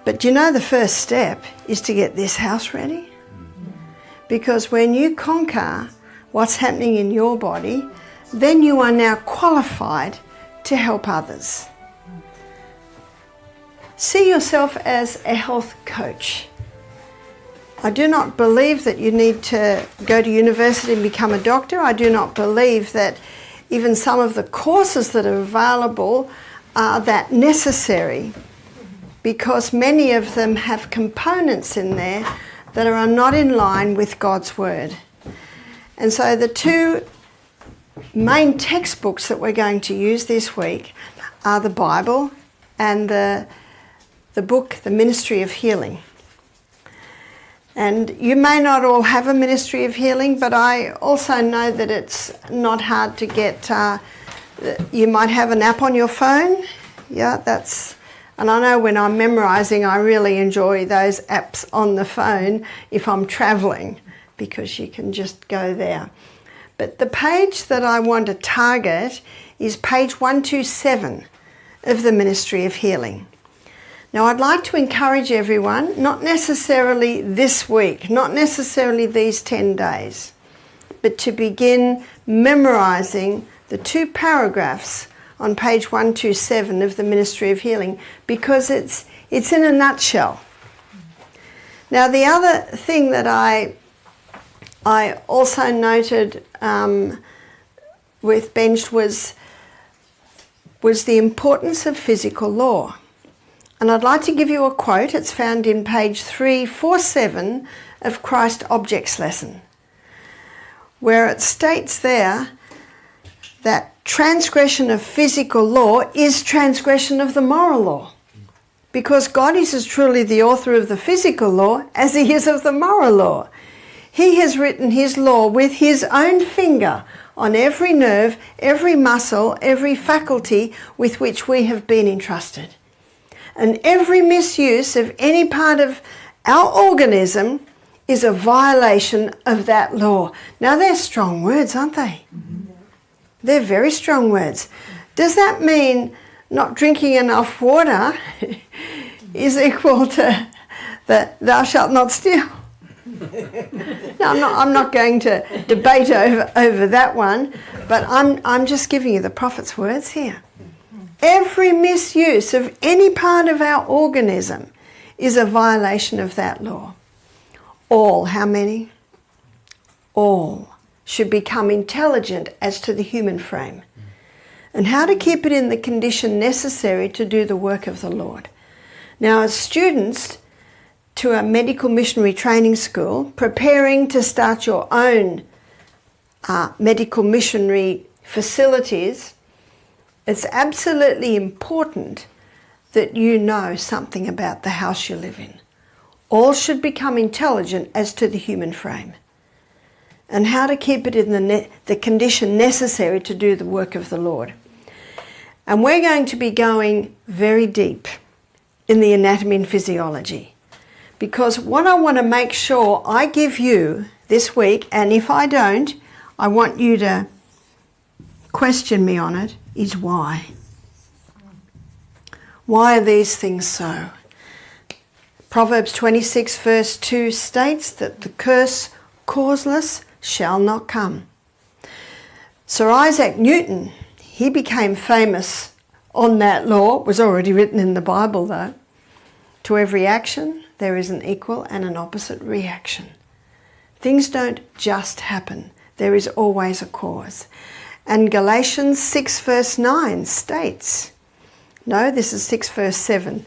But you know the first step is to get this house ready? Because when you conquer what's happening in your body, then you are now qualified to help others. See yourself as a health coach. I do not believe that you need to go to university and become a doctor. I do not believe that even some of the courses that are available are that necessary, because many of them have components in there that are not in line with God's Word. And so the two main textbooks that we're going to use this week are the Bible and the book, The Ministry of Healing. And you may not all have a ministry of healing, but I also know that it's not hard to get. You might have an app on your phone. Yeah, and I know when I'm memorising, I really enjoy those apps on the phone if I'm travelling, because you can just go there. But the page that I want to target is page 127 of the Ministry of Healing. Now, I'd like to encourage everyone, not necessarily this week, not necessarily these 10 days, but to begin memorising the 2 paragraphs on page 127 of the Ministry of Healing, because it's in a nutshell. Now, the other thing that I also noted with Benj was the importance of physical law. And I'd like to give you a quote. It's found in page 347 of Christ Objects Lesson, where it states there that transgression of physical law is transgression of the moral law, because God is as truly the author of the physical law as he is of the moral law. He has written his law with his own finger on every nerve, every muscle, every faculty with which we have been entrusted. And every misuse of any part of our organism is a violation of that law. Now, they're strong words, aren't they? Mm-hmm. They're very strong words. Does that mean not drinking enough water is equal to the thou shalt not steal? No, I'm not going to debate over that one, but I'm just giving you the prophet's words here. Every misuse of any part of our organism is a violation of that law. All, how many? All should become intelligent as to the human frame and how to keep it in the condition necessary to do the work of the Lord. Now, as students to a medical missionary training school, preparing to start your own medical missionary facilities, it's absolutely important that you know something about the house you live in. All should become intelligent as to the human frame and how to keep it in the condition necessary to do the work of the Lord. And we're going to be going very deep in the anatomy and physiology, because what I want to make sure I give you this week, and if I don't, I want you to question me on it, is why. Why are these things so? Proverbs 26 verse 2 states that the curse causeless shall not come. Sir Isaac Newton, he became famous on that law. It was already written in the Bible though. To every action there is an equal and an opposite reaction. Things don't just happen. There is always a cause. And Galatians 6 verse 9 states, no, this is 6 verse 7.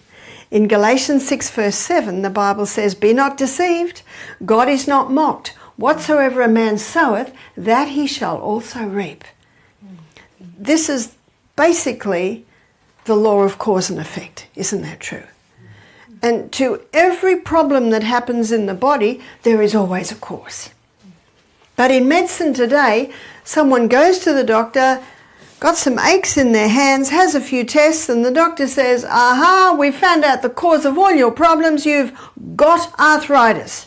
In Galatians 6 verse 7, the Bible says, "Be not deceived, God is not mocked. Whatsoever a man soweth, that he shall also reap." This is basically the law of cause and effect. Isn't that true? And to every problem that happens in the body, there is always a cause. But in medicine today, someone goes to the doctor, got some aches in their hands, has a few tests, and the doctor says, "Aha, we found out the cause of all your problems. You've got arthritis."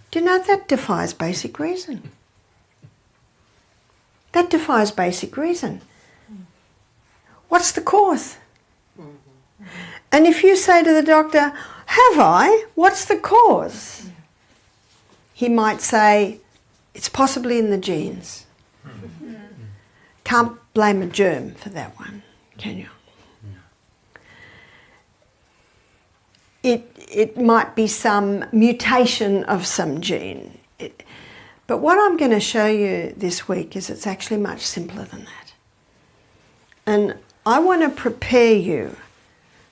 Do you know that defies basic reason? That defies basic reason. What's the cause? And if you say to the doctor, have I? What's the cause? He might say, it's possibly in the genes. Can't blame a germ for that one, can you? It might be some mutation of some gene. But what I'm going to show you this week is it's actually much simpler than that. And I want to prepare you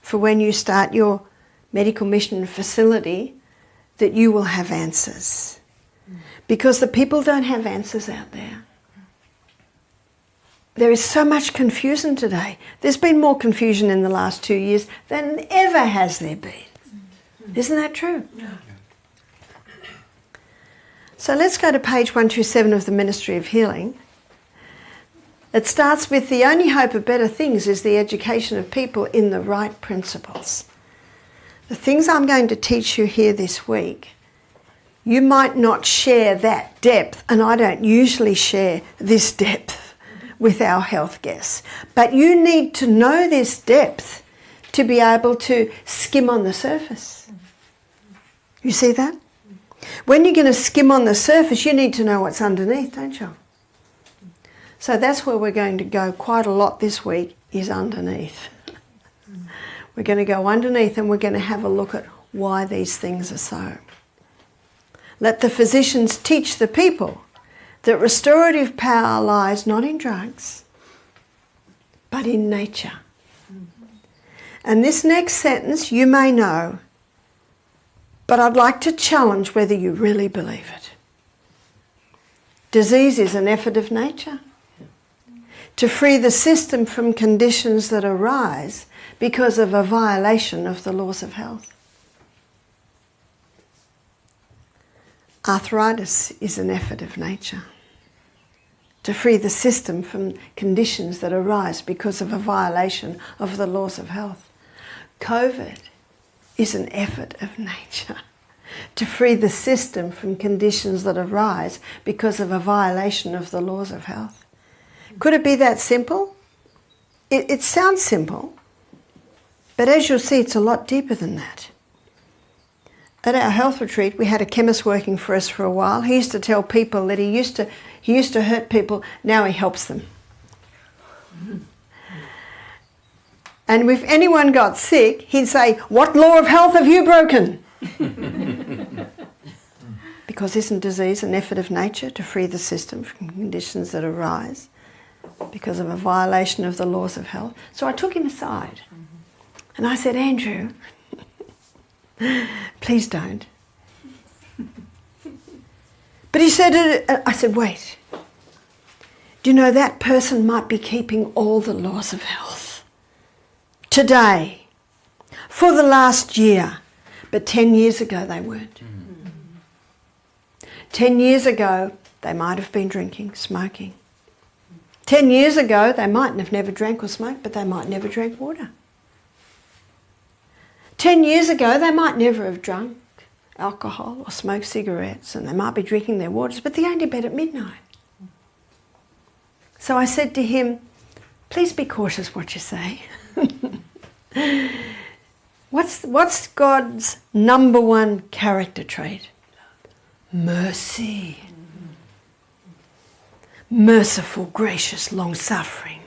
for when you start your medical mission facility that you will have answers. Because the people don't have answers out there. There is so much confusion today. There's been more confusion in the last 2 years than ever has there been. Isn't that true? Yeah. So let's go to page 127 of the Ministry of Healing. It starts with the only hope of better things is the education of people in the right principles. The things I'm going to teach you here this week, you might not share that depth, and I don't usually share this depth with our health guests. But you need to know this depth to be able to skim on the surface. You see that? When you're going to skim on the surface, you need to know what's underneath, don't you? So that's where we're going to go quite a lot this week, is underneath. We're going to go underneath and we're going to have a look at why these things are so. Let the physicians teach the people that restorative power lies not in drugs, but in nature. And this next sentence you may know, but I'd like to challenge whether you really believe it. Disease is an effort of nature to free the system from conditions that arise because of a violation of the laws of health. Arthritis is an effort of nature to free the system from conditions that arise because of a violation of the laws of health. COVID is an effort of nature to free the system from conditions that arise because of a violation of the laws of health. Could it be that simple? It sounds simple, but as you'll see, it's a lot deeper than that. At our health retreat, we had a chemist working for us for a while. He used to tell people that he used to hurt people, now he helps them. And if anyone got sick, he'd say, "What law of health have you broken?" Because isn't disease an effort of nature to free the system from conditions that arise because of a violation of the laws of health? So I took him aside and I said, "Andrew, please don't." But he said, I said, "Wait, do you know that person might be keeping all the laws of health today, for the last year, but 10 years ago they weren't. 10 years ago they might have been drinking, smoking. 10 years ago they might have never drank or smoked, but they might never drank water. 10 years ago they might never have drunk alcohol or smoked cigarettes, and they might be drinking their waters, but they go to bed at midnight." So I said to him, "Please be cautious what you say." What's God's number one character trait? Mercy. Merciful, gracious, long-suffering,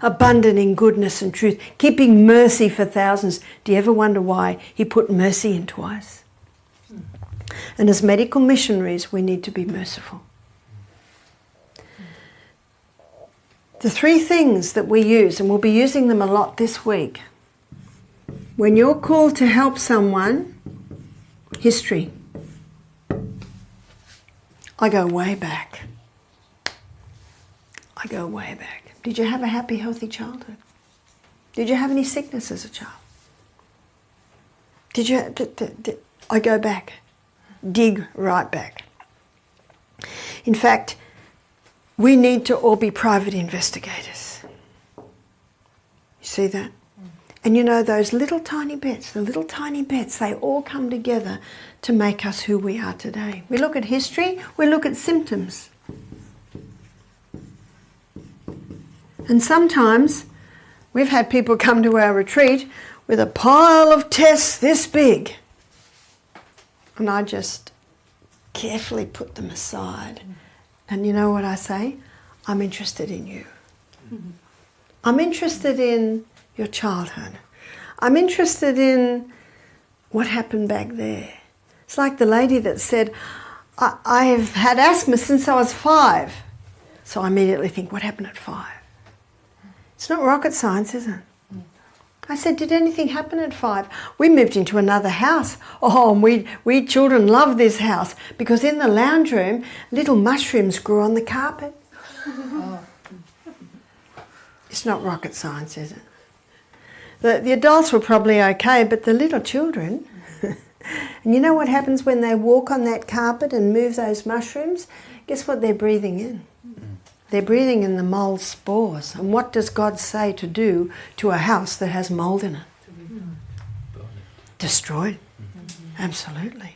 abundant in goodness and truth, keeping mercy for thousands. Do you ever wonder why he put mercy in twice? And as medical missionaries, we need to be merciful. The three things that we use, and we'll be using them a lot this week, when you're called to help someone, history. I go way back. I go way back. Did you have a happy, healthy childhood? Did you have any sickness as a child? Did you? I go back. Dig right back. In fact, we need to all be private investigators. You see that? And you know, those little tiny bits, they all come together to make us who we are today. We look at history, we look at symptoms. And sometimes we've had people come to our retreat with a pile of tests this big. And I just carefully put them aside. And you know what I say? I'm interested in you. I'm interested in your childhood. I'm interested in what happened back there. It's like the lady that said, I've had asthma since I was 5. So I immediately think, what happened at 5? It's not rocket science, is it? I said, did anything happen at 5? We moved into another house. Oh, and we children love this house because in the lounge room, little mushrooms grew on the carpet. It's not rocket science, is it? The adults were probably okay, but the little children... And you know what happens when they walk on that carpet and move those mushrooms? Guess what they're breathing in? They're breathing in the mold spores. And what does God say to do to a house that has mold in it? Destroyed. Absolutely.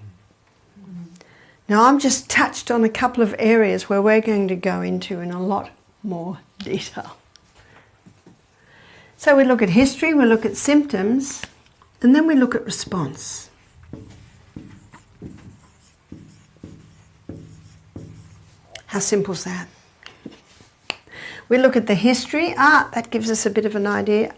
Now I'm just touched on a couple of areas where we're going to go into in a lot more detail. So we look at history, we look at symptoms, and then we look at response. How simple is that? We look at the history. That gives us a bit of an idea.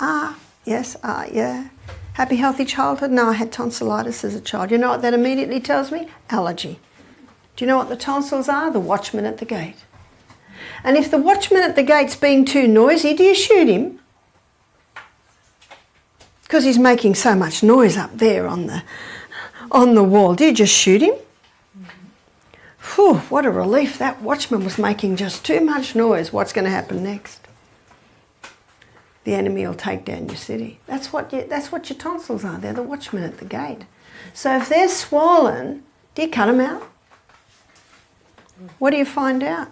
Yes, yeah. Happy, healthy childhood? No, I had tonsillitis as a child. You know what that immediately tells me? Allergy. Do you know what the tonsils are? The watchman at the gate. And if the watchman at the gate's being too noisy, do you shoot him? Because he's making so much noise up there on the wall. Do you just shoot him? Whew, what a relief. That watchman was making just too much noise. What's going to happen next? The enemy will take down your city. That's what your tonsils are. They're the watchmen at the gate. So if they're swollen, do you cut them out? What do you find out?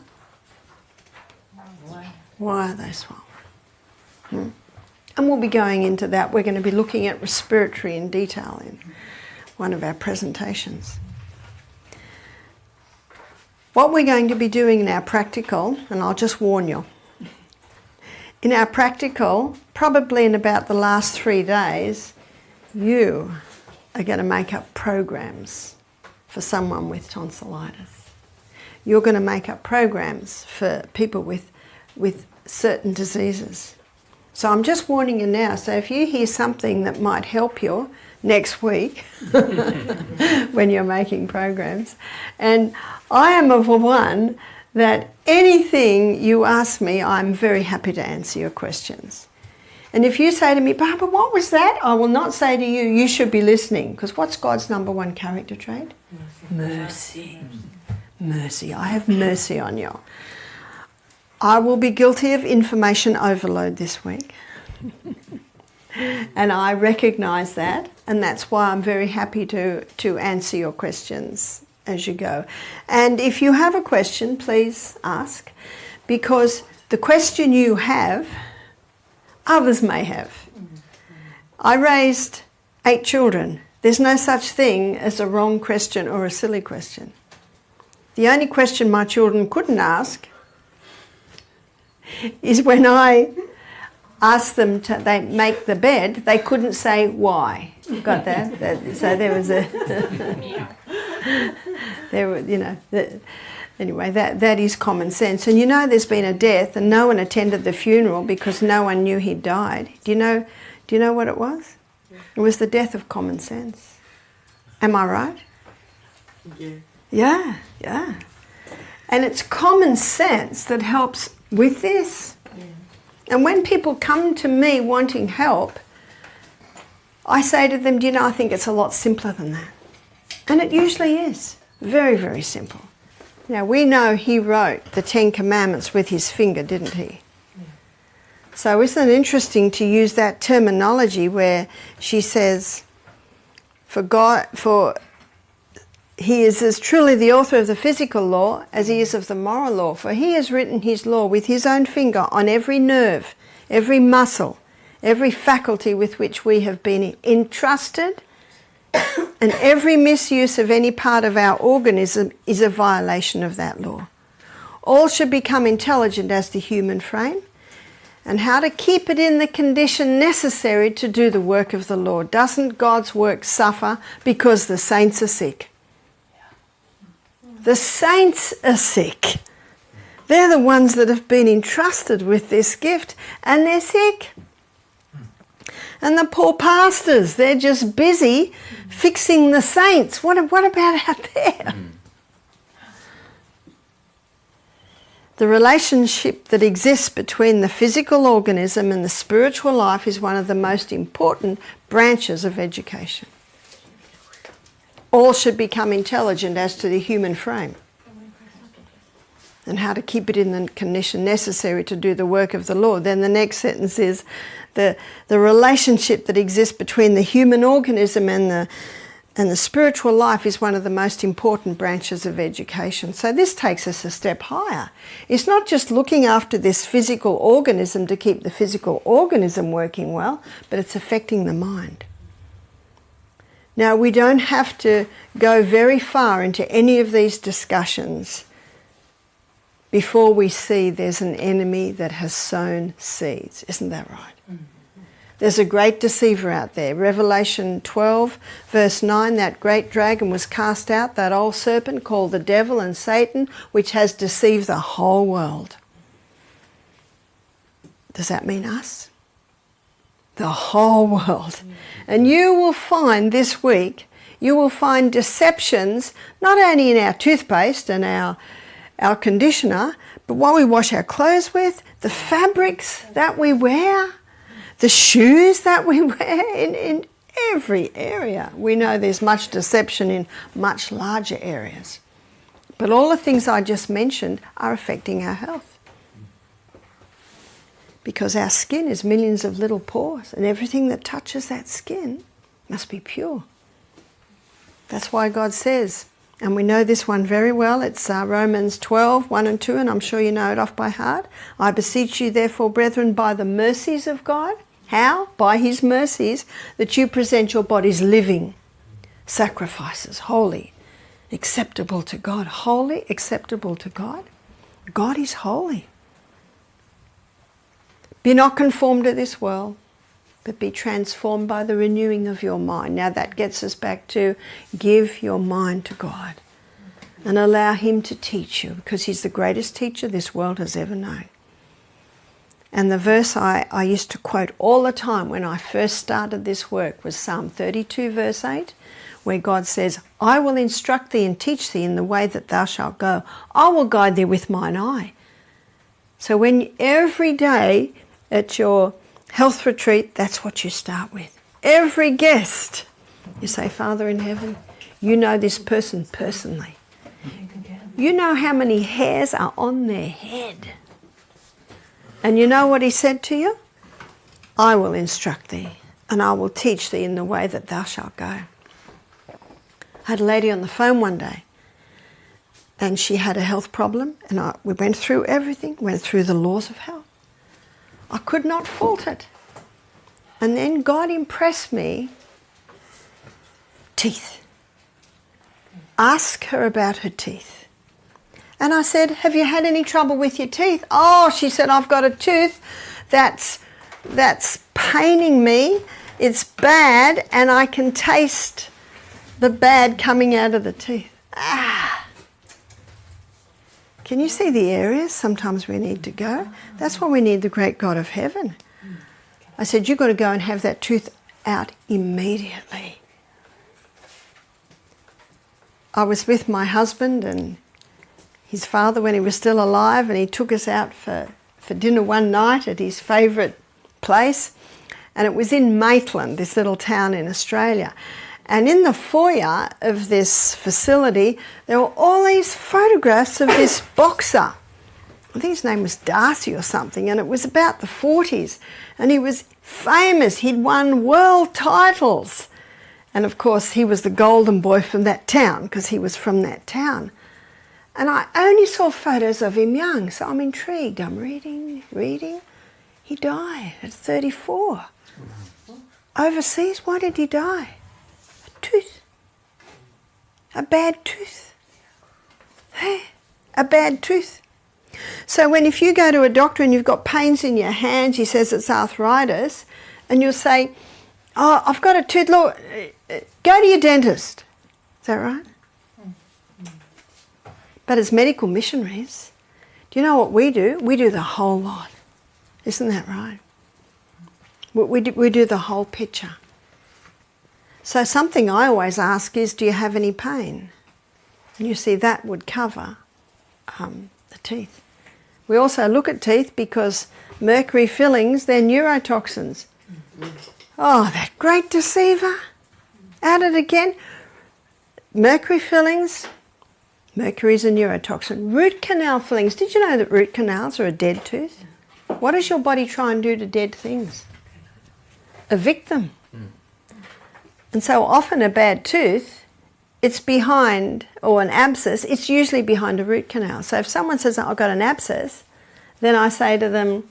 Why are they swollen? And we'll be going into that. We're going to be looking at respiratory in detail in one of our presentations. What we're going to be doing in our practical, and I'll just warn you, in our practical, probably in about the last 3 days, you are going to make up programs for someone with tonsillitis. You're going to make up programs for people with certain diseases. So I'm just warning you now, so if you hear something that might help you next week when you're making programs, and I am of one that anything you ask me, I'm very happy to answer your questions. And if you say to me, Barbara, what was that? I will not say to you, you should be listening, because what's God's number 1 character trait? Mercy. Mercy. I have mercy on you. I will be guilty of information overload this week. And I recognise that, and that's why I'm very happy to answer your questions as you go. And if you have a question, please ask, because the question you have, others may have. I raised 8 children. There's no such thing as a wrong question or a silly question. The only question my children couldn't ask is when I asked them to they make the bed, they couldn't say why. Got that? So there was a there were, you know, anyway, that is common sense. And you know, there's been a death and no one attended the funeral because no one knew he'd died. Do you know what it was? It was the death of common sense. Am I right? Yeah. Yeah. And it's common sense that helps with this. And when people come to me wanting help, I say to them, do you know, I think it's a lot simpler than that. And it usually is. Very, very simple. Now, we know he wrote the 10 Commandments with his finger, didn't he? So isn't it interesting to use that terminology where she says, for he is as truly the author of the physical law as he is of the moral law, for he has written his law with his own finger on every nerve, every muscle, every faculty with which we have been entrusted, and every misuse of any part of our organism is a violation of that law. All should become intelligent as the human frame, and how to keep it in the condition necessary to do the work of the Lord. Doesn't God's work suffer because the saints are sick? The saints are sick. They're the ones that have been entrusted with this gift, and they're sick. And the poor pastors, they're just busy fixing the saints. What about out there? The relationship that exists between the physical organism and the spiritual life is one of the most important branches of education. All should become intelligent as to the human frame and how to keep it in the condition necessary to do the work of the Lord. Then the next sentence is the relationship that exists between the human organism and the spiritual life is one of the most important branches of education. So this takes us a step higher. It's not just looking after this physical organism to keep the physical organism working well, but it's affecting the mind. Now, we don't have to go very far into any of these discussions before we see there's an enemy that has sown seeds. Isn't that right? There's a great deceiver out there. Revelation 12, verse 9, that great dragon was cast out, that old serpent called the devil and Satan, which has deceived the whole world. Does that mean us? The whole world. And you will find this week, you will find deceptions, not only in our toothpaste and our conditioner, but what we wash our clothes with, the fabrics that we wear, the shoes that we wear, in every area. We know there's much deception in much larger areas. But all the things I just mentioned are affecting our health. Because our skin is millions of little pores, and everything that touches that skin must be pure. That's why God says, and we know this one very well, it's Romans 12, 1 and 2, and I'm sure you know it off by heart. I beseech you therefore, brethren, by the mercies of God. How? By his mercies, that you present your bodies living sacrifices, holy, acceptable to God. Holy, acceptable to God. God is holy. Be not conformed to this world, but be transformed by the renewing of your mind. Now that gets us back to give your mind to God and allow him to teach you, because he's the greatest teacher this world has ever known. And the verse I used to quote all the time when I first started this work was Psalm 32 verse 8, where God says, I will instruct thee and teach thee in the way that thou shalt go. I will guide thee with mine eye. So when every day at your health retreat, that's what you start with. Every guest, you say, Father in heaven, you know this person personally. You know how many hairs are on their head. And you know what he said to you? I will instruct thee, and I will teach thee in the way that thou shalt go. I had a lady on the phone one day, and she had a health problem, and we went through everything, went through the laws of health. I could not fault it. And then God impressed me, teeth. Ask her about her teeth. And I said, have you had any trouble with your teeth? Oh, she said, I've got a tooth that's paining me. It's bad, and I can taste the bad coming out of the teeth. Can you see the areas sometimes we need to go? That's why we need the great God of heaven. I said, you've got to go and have that tooth out immediately. I was with my husband and his father when he was still alive, and he took us out for dinner one night at his favourite place, and it was in Maitland, this little town in Australia. And in the foyer of this facility, there were all these photographs of this boxer. I think his name was Darcy or something, and it was about the 40s. And he was famous. He'd won world titles. And of course, he was the golden boy from that town, because he was from that town. And I only saw photos of him young, so I'm intrigued. I'm reading. He died at 34. Overseas, why did he die? A tooth. A bad tooth. Hey, a bad tooth. So if you go to a doctor and you've got pains in your hands, he says it's arthritis, and you'll say, oh, I've got a tooth, look, go to your dentist. Is that right? But as medical missionaries, do you know what we do? We do the whole lot. Isn't that right? We do the whole picture. So something I always ask is, do you have any pain? And you see, that would cover the teeth. We also look at teeth because mercury fillings, they're neurotoxins. Oh, that great deceiver. At it again. Mercury fillings, mercury is a neurotoxin. Root canal fillings. Did you know that root canals are a dead tooth? What does your body try and do to dead things? Evict them. And so often a bad tooth, it's behind, or an abscess, it's usually behind a root canal. So if someone says, I've got an abscess, then I say to them,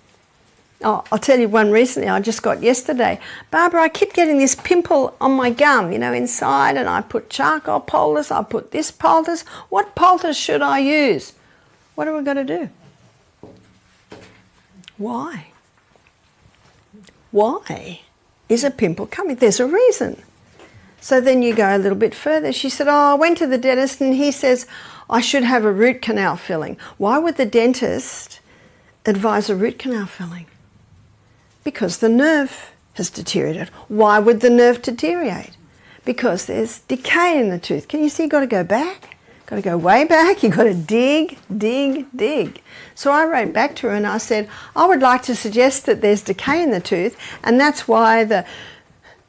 I'll tell you one recently I just got yesterday. Barbara, I keep getting this pimple on my gum, inside, and I put charcoal poultice, I put this poultice. What poultice should I use? What are we going to do? Why? Why is a pimple coming? There's a reason. So then you go a little bit further. She said, I went to the dentist and he says I should have a root canal filling. Why would the dentist advise a root canal filling? Because the nerve has deteriorated. Why would the nerve deteriorate? Because there's decay in the tooth. Can you see you've got to go back? Got to go way back. You've got to dig, dig, dig. So I wrote back to her and I said, I would like to suggest that there's decay in the tooth, and that's why the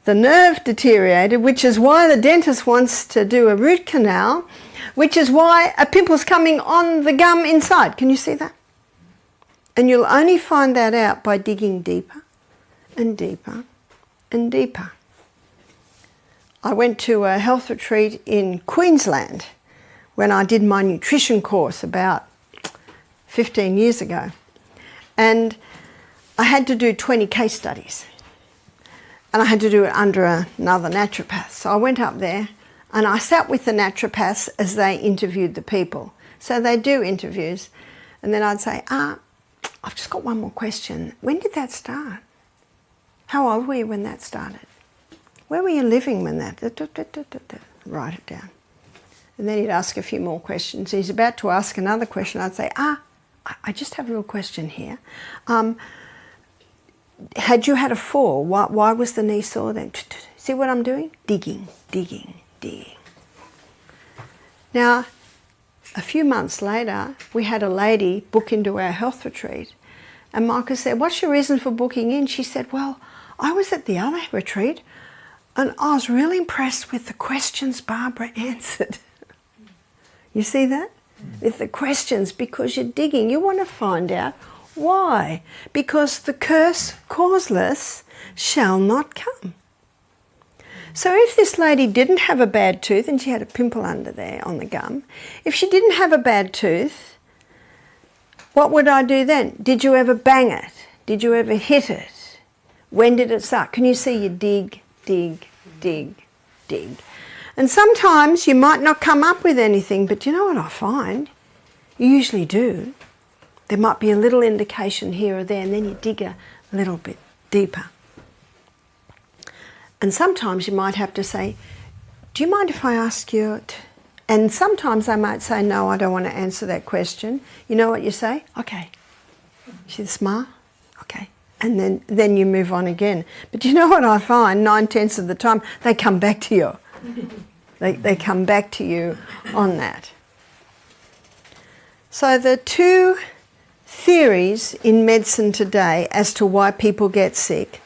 nerve deteriorated, which is why the dentist wants to do a root canal, which is why a pimple's coming on the gum inside. Can you see that? And you'll only find that out by digging deeper and deeper and deeper. I went to a health retreat in Queensland when I did my nutrition course about 15 years ago. And I had to do 20 case studies. And I had to do it under another naturopath. So I went up there and I sat with the naturopaths as they interviewed the people. So they do interviews. And then I'd say, I've just got one more question. When did that start? How old were you when that started? Where were you living when that? Write it down. And then he'd ask a few more questions. He's about to ask another question. I'd say, I just have a little question here. Had you had a fall? Why was the knee sore then? See what I'm doing? Digging, digging, digging. Now, a few months later, we had a lady book into our health retreat. And Michael said, what's your reason for booking in? She said, well, I was at the other retreat and I was really impressed with the questions Barbara answered. You see that? With the questions, because you're digging. You want to find out why. Because the curse causeless shall not come. So if this lady didn't have a bad tooth and she had a pimple under there on the gum, if she didn't have a bad tooth, what would I do then? Did you ever bang it? Did you ever hit it? When did it start? Can you see you dig, dig, dig, dig? And sometimes you might not come up with anything, but you know what I find? You usually do. There might be a little indication here or there, and then you dig a little bit deeper. And sometimes you might have to say, do you mind if I ask you? And sometimes they might say, no, I don't want to answer that question. You know what you say? Okay. See the smile? Okay. And then you move on again. But you know what I find? 9/10 of the time, they come back to you. They come back to you on that. So the two theories in medicine today as to why people get sick,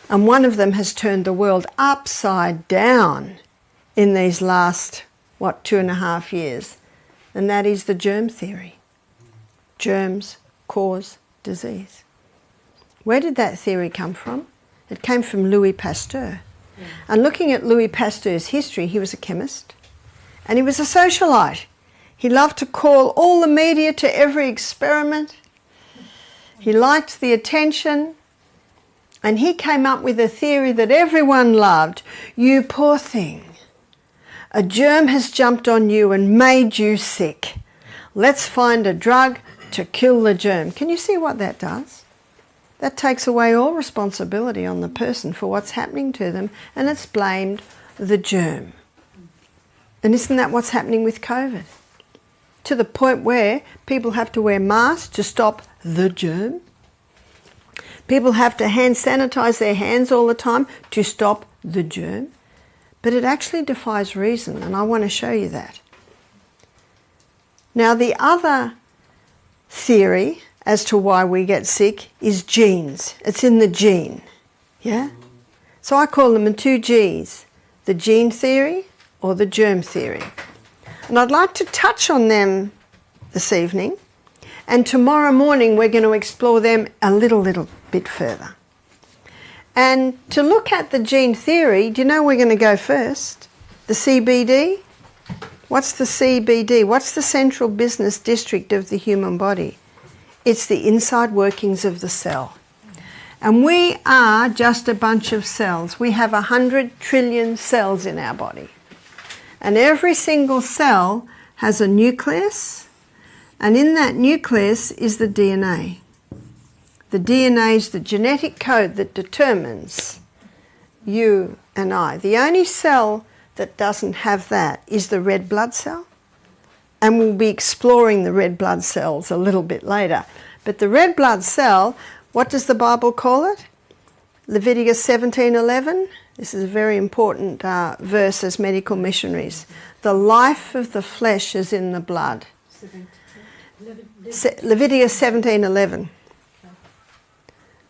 and one of them has turned the world upside down in these last, 2.5 years, and that is the germ theory. Germs cause disease. Where did that theory come from? It came from Louis Pasteur. Yeah. And looking at Louis Pasteur's history, he was a chemist and he was a socialite. He loved to call all the media to every experiment. He liked the attention, and he came up with a theory that everyone loved. You poor thing. A germ has jumped on you and made you sick. Let's find a drug to kill the germ. Can you see what that does? That takes away all responsibility on the person for what's happening to them, and it's blamed the germ. And isn't that what's happening with COVID? to the point where people have to wear masks to stop the germ. People have to hand sanitize their hands all the time to stop the germ. But it actually defies reason, and I want to show you that. Now, the other theory as to why we get sick is genes. It's in the gene, yeah? So I call them the two Gs, the gene theory or the germ theory. And I'd like to touch on them this evening, and tomorrow morning we're going to explore them a little bit further. And to look at the gene theory, do you know we're going to go first? The CBD? What's the CBD? What's the central business district of the human body? It's the inside workings of the cell. And we are just a bunch of cells. We have 100 trillion cells in our body. And every single cell has a nucleus, and in that nucleus is the DNA. The DNA is the genetic code that determines you and I. The only cell that doesn't have that is the red blood cell. And we'll be exploring the red blood cells a little bit later. But the red blood cell, what does the Bible call it? Leviticus 17:11. This is a very important verse as medical missionaries. The life of the flesh is in the blood. Leviticus 17:11.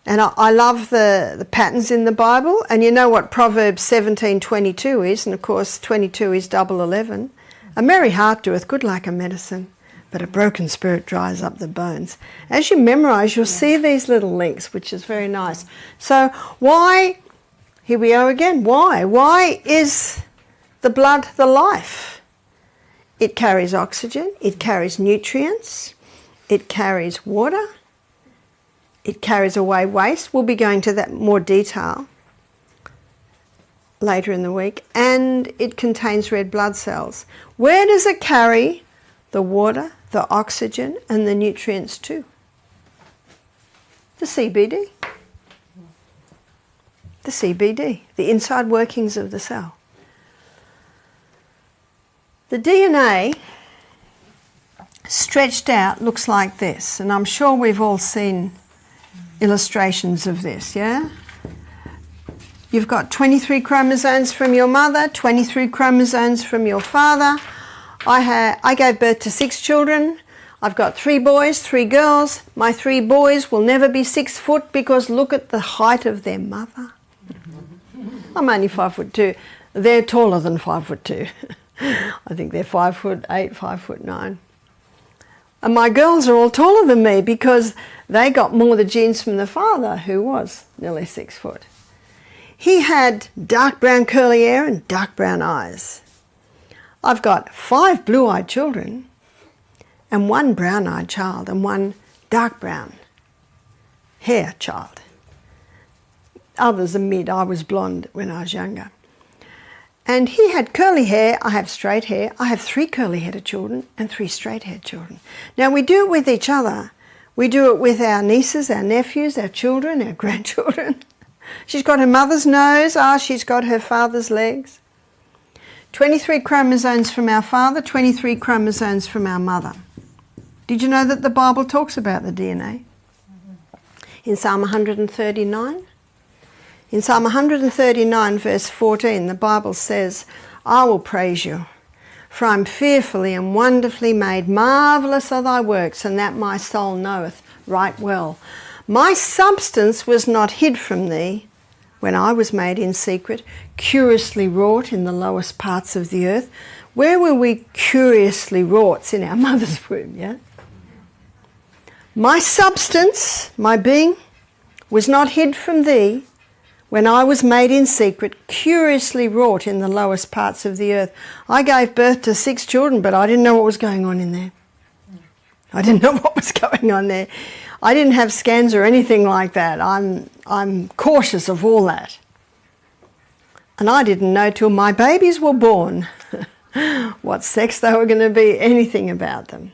And I love the patterns in the Bible. And you know what Proverbs 17:22 is. And of course 22 is double 11. A merry heart doeth good like a medicine, but a broken spirit dries up the bones. As you memorise, you'll see these little links, which is very nice. So why, here we are again, why? Why is the blood the life? It carries oxygen, it carries nutrients, it carries water, it carries away waste. We'll be going to that more detail later in the week. And it contains red blood cells. Where does it carry the water, the oxygen and the nutrients to? The CBD. The CBD, the inside workings of the cell. The DNA stretched out looks like this, and I'm sure we've all seen illustrations of this, yeah? You've got 23 chromosomes from your mother, 23 chromosomes from your father. I gave birth to 6 children. I've got 3 boys, 3 girls. My 3 boys will never be 6 foot because look at the height of their mother. I'm only 5'2". They're taller than 5'2". I think they're 5'8", 5'9". And my girls are all taller than me because they got more the genes from the father, who was nearly 6 foot. He had dark brown curly hair and dark brown eyes. I've got 5 blue-eyed children and 1 brown-eyed child and 1 dark brown hair child. Others are mid. I was blonde when I was younger. And he had curly hair, I have straight hair. I have 3 curly-headed children and 3 straight-haired children. Now we do it with each other. We do it with our nieces, our nephews, our children, our grandchildren. She's got her mother's nose. She's got her father's legs. 23 chromosomes from our father, 23 chromosomes from our mother. Did you know that the Bible talks about the DNA? In Psalm 139? In Psalm 139 verse 14, the Bible says, I will praise you, for I am fearfully and wonderfully made. Marvellous are thy works, and that my soul knoweth right well. My substance was not hid from thee when I was made in secret, curiously wrought in the lowest parts of the earth. Where were we curiously wrought? In our mother's womb, yeah? My substance, my being, was not hid from thee when I was made in secret, curiously wrought in the lowest parts of the earth. I gave birth to 6 children, but I didn't know what was going on in there. I didn't know what was going on there. I didn't have scans or anything like that. I'm cautious of all that. And I didn't know till my babies were born what sex they were going to be, anything about them.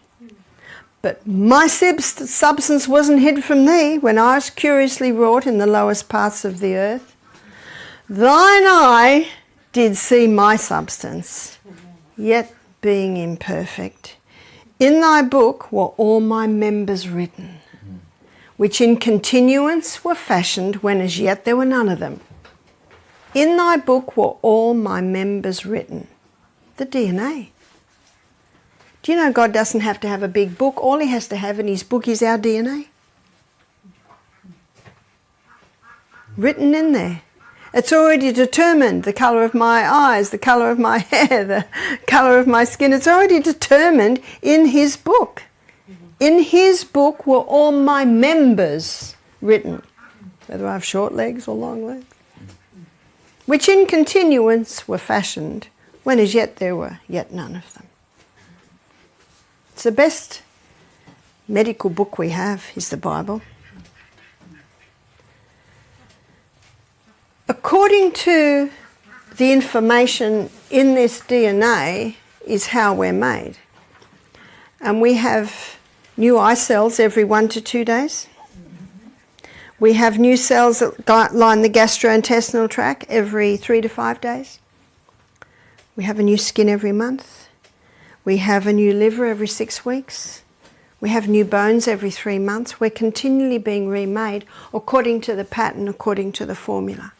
But my substance wasn't hid from thee when I was curiously wrought in the lowest parts of the earth. Thine eye did see my substance, yet being imperfect. In thy book were all my members written, which in continuance were fashioned when as yet there were none of them. In thy book were all my members written. The DNA. Do you know God doesn't have to have a big book? All he has to have in his book is our DNA. Written in there. It's already determined, the colour of my eyes, the colour of my hair, the colour of my skin. It's already determined in his book. In his book were all my members written, whether I have short legs or long legs, which in continuance were fashioned, when as yet there were yet none of them. It's the best medical book we have, is the Bible. According to the information in this DNA is how we're made. And we have new eye cells every 1 to 2 days. We have new cells that line the gastrointestinal tract every 3 to 5 days. We have a new skin every month. We have a new liver every 6 weeks. We have new bones every 3 months. We're continually being remade according to the pattern, according to the formula.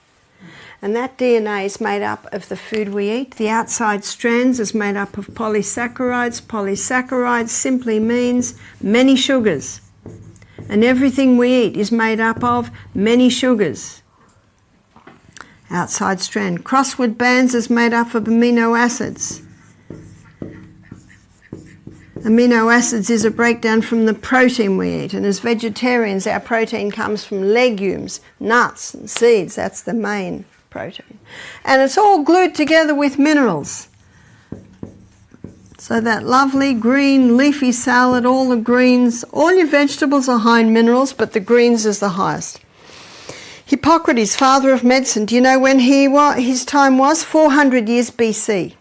And that DNA is made up of the food we eat. The outside strands is made up of polysaccharides. Polysaccharides simply means many sugars. And everything we eat is made up of many sugars. Outside strand. Crossword bands is made up of amino acids. Amino acids is a breakdown from the protein we eat. And as vegetarians, our protein comes from legumes, nuts and seeds. That's the main protein. And it's all glued together with minerals. So that lovely green leafy salad, all the greens, all your vegetables are high in minerals, but the greens is the highest. Hippocrates, father of medicine, do you know when his time was? 400 years BC.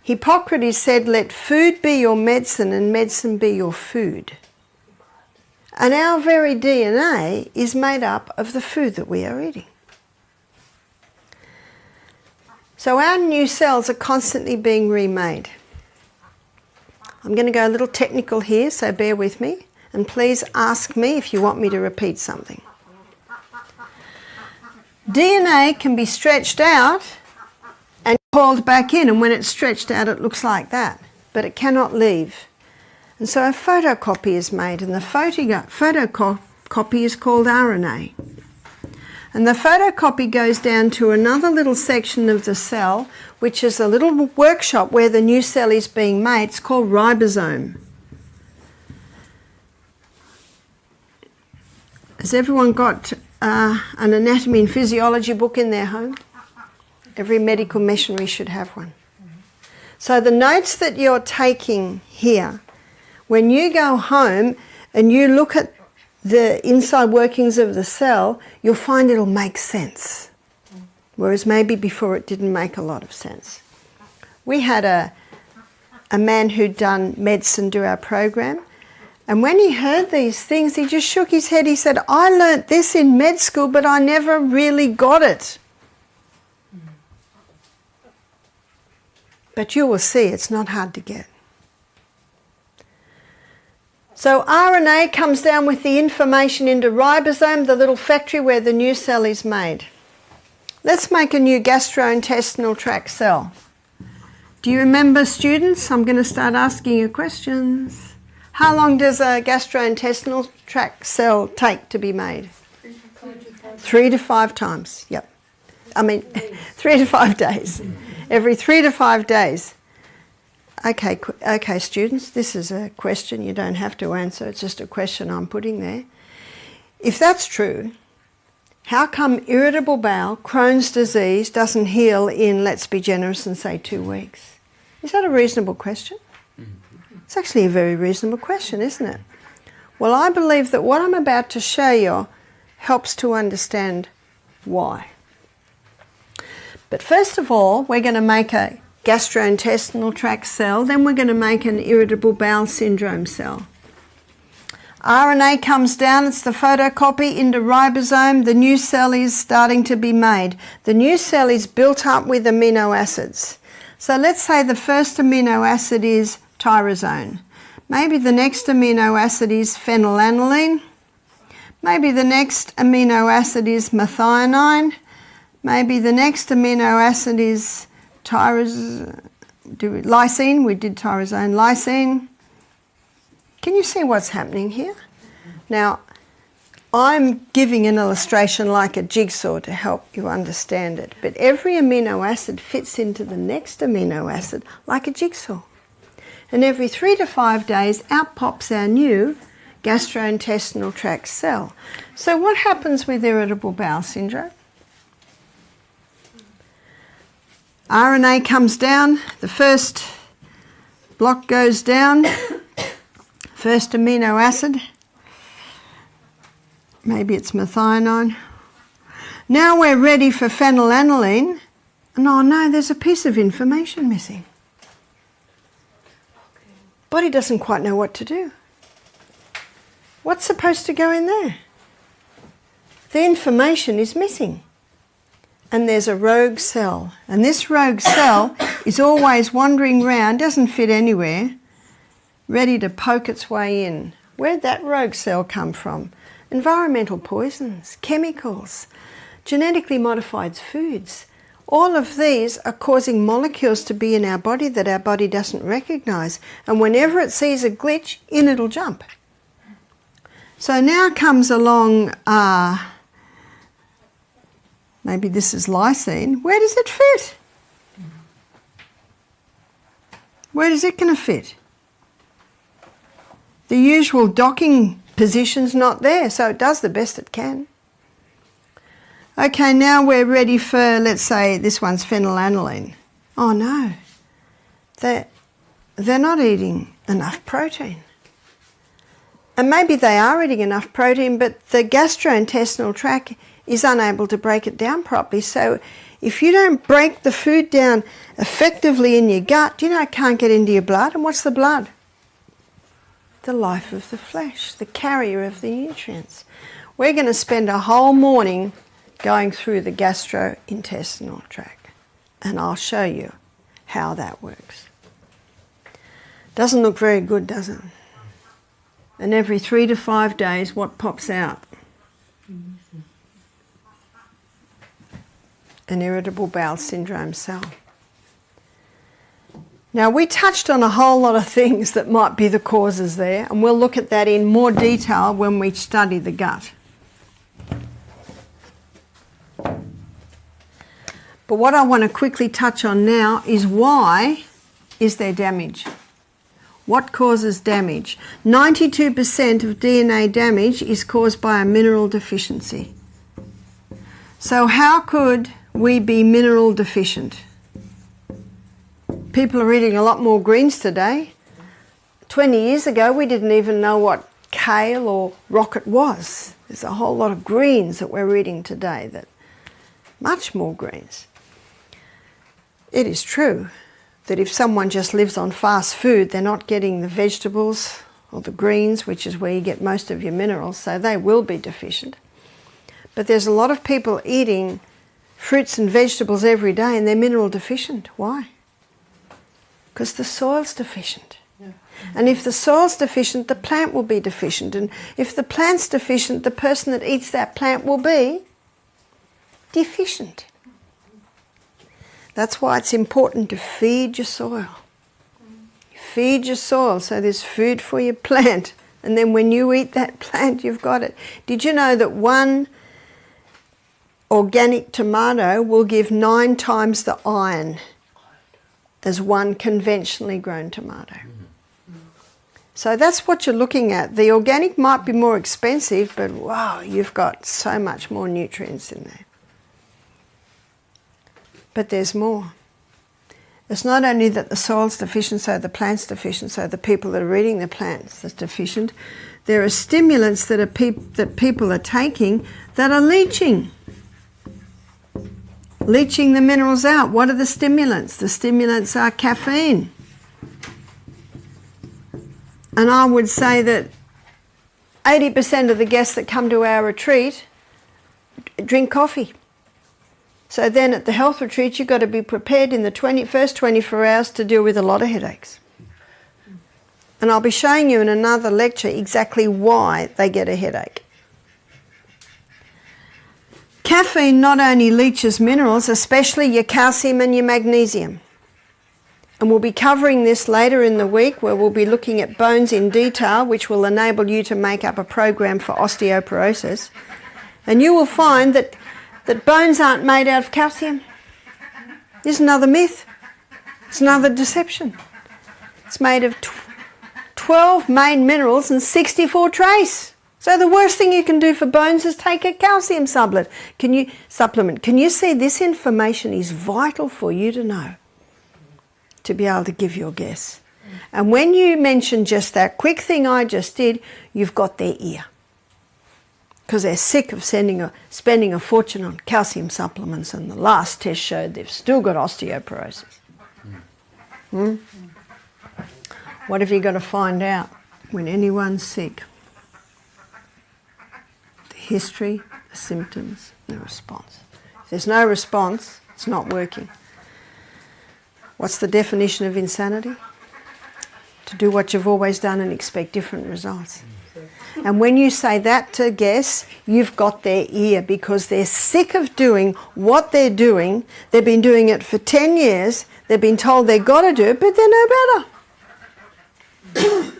Hippocrates said, let food be your medicine and medicine be your food. And our very DNA is made up of the food that we are eating. So our new cells are constantly being remade. I'm going to go a little technical here, so bear with me. And please ask me if you want me to repeat something. DNA can be stretched out and coiled back in, and when it's stretched out it looks like that, but it cannot leave. And so a photocopy is made, and the photocopy is called RNA. And the photocopy goes down to another little section of the cell, which is a little workshop where the new cell is being made. It's called ribosome. Has everyone got an anatomy and physiology book in their home? Every medical missionary should have one. So the notes that you're taking here, when you go home and you look at the inside workings of the cell, you'll find it'll make sense. Whereas maybe before it didn't make a lot of sense. We had a man who'd done medicine do our program, and when he heard these things, he just shook his head. He said, I learnt this in med school, but I never really got it. But you will see it's not hard to get. So RNA comes down with the information into ribosome, the little factory where the new cell is made. Let's make a new gastrointestinal tract cell. Do you remember, students? I'm going to start asking you questions. How long does a gastrointestinal tract cell take to be made? 3 to 5 times. Yep. 3 to 5 days. Every 3 to 5 days. Okay, students, this is a question you don't have to answer. It's just a question I'm putting there. If that's true, how come irritable bowel, Crohn's disease, doesn't heal in, let's be generous and say 2 weeks? Is that a reasonable question? It's actually a very reasonable question, isn't it? Well, I believe that what I'm about to show you helps to understand why. But first of all, we're going to make a gastrointestinal tract cell, then we're going to make an irritable bowel syndrome cell. RNA comes down, it's the photocopy into ribosome, the new cell is starting to be made. The new cell is built up with amino acids. So let's say the first amino acid is tyrosine. Maybe the next amino acid is phenylalanine. Maybe the next amino acid is methionine. Maybe the next amino acid is lysine. We did tyrosine, lysine. Can you see what's happening here? Now, I'm giving an illustration like a jigsaw to help you understand it. But every amino acid fits into the next amino acid like a jigsaw. And every 3 to 5 days, out pops our new gastrointestinal tract cell. So what happens with irritable bowel syndrome? RNA comes down, the first block goes down, first amino acid, maybe it's methionine. Now we're ready for phenylalanine, and oh no, there's a piece of information missing. Body doesn't quite know what to do. What's supposed to go in there? The information is missing. And there's a rogue cell. And this rogue cell is always wandering around, doesn't fit anywhere, ready to poke its way in. Where'd that rogue cell come from? Environmental poisons, chemicals, genetically modified foods. All of these are causing molecules to be in our body that our body doesn't recognise. And whenever it sees a glitch, in it'll jump. So now comes along, maybe this is lysine. Where does it fit? Where is it going to fit? The usual docking position's not there, so it does the best it can. Okay, now we're ready for, let's say, this one's phenylalanine. Oh no, they're not eating enough protein. And maybe they are eating enough protein, but the gastrointestinal tract is unable to break it down properly. So if you don't break the food down effectively in your gut, it can't get into your blood. And what's the blood? The life of the flesh, the carrier of the nutrients. We're going to spend a whole morning going through the gastrointestinal tract, and I'll show you how that works. Doesn't look very good, does it? And every 3 to 5 days, what pops out? An irritable bowel syndrome cell. Now, we touched on a whole lot of things that might be the causes there, and we'll look at that in more detail when we study the gut. But what I want to quickly touch on now is why is there damage? What causes damage? 92% of DNA damage is caused by a mineral deficiency. So how could we be mineral deficient? People are eating a lot more greens today. 20 years ago, we didn't even know what kale or rocket was. There's a whole lot of greens that we're eating today, much more greens. It is true that if someone just lives on fast food, they're not getting the vegetables or the greens, which is where you get most of your minerals, so they will be deficient. But there's a lot of people eating fruits and vegetables every day and they're mineral deficient. Why? Because the soil's deficient. Yeah. And if the soil's deficient, the plant will be deficient. And if the plant's deficient, the person that eats that plant will be deficient. That's why it's important to feed your soil. Feed your soil so there's food for your plant. And then when you eat that plant, you've got it. Did you know that one organic tomato will give 9 times the iron as one conventionally grown tomato? So that's what you're looking at. The organic might be more expensive, but wow, you've got so much more nutrients in there. But there's more. It's not only that the soil's deficient, so the plant's deficient, so the people that are eating the plants are deficient. There are stimulants that people are taking that are leaching the minerals out. What are the stimulants? The stimulants are caffeine. And I would say that 80% of the guests that come to our retreat drink coffee. So then at the health retreat, you've got to be prepared in the first 24 hours to deal with a lot of headaches. And I'll be showing you in another lecture exactly why they get a headache. Caffeine not only leaches minerals, especially your calcium and your magnesium. And we'll be covering this later in the week, where we'll be looking at bones in detail, which will enable you to make up a program for osteoporosis. And you will find that bones aren't made out of calcium. There's another myth. It's another deception. It's made of 12 main minerals and 64 trace. So the worst thing you can do for bones is take a calcium supplement. Can you see this information is vital for you to know, to be able to give your guess. And when you mention just that quick thing I just did, you've got their ear. Because they're sick of spending a fortune on calcium supplements, and the last test showed they've still got osteoporosis. What have you got to find out when anyone's sick? The history, the symptoms, the response. If there's no response, it's not working. What's the definition of insanity? To do what you've always done and expect different results. And when you say that to guests, you've got their ear, because they're sick of doing what they're doing. They've been doing it for 10 years. They've been told they've got to do it, but they're no better.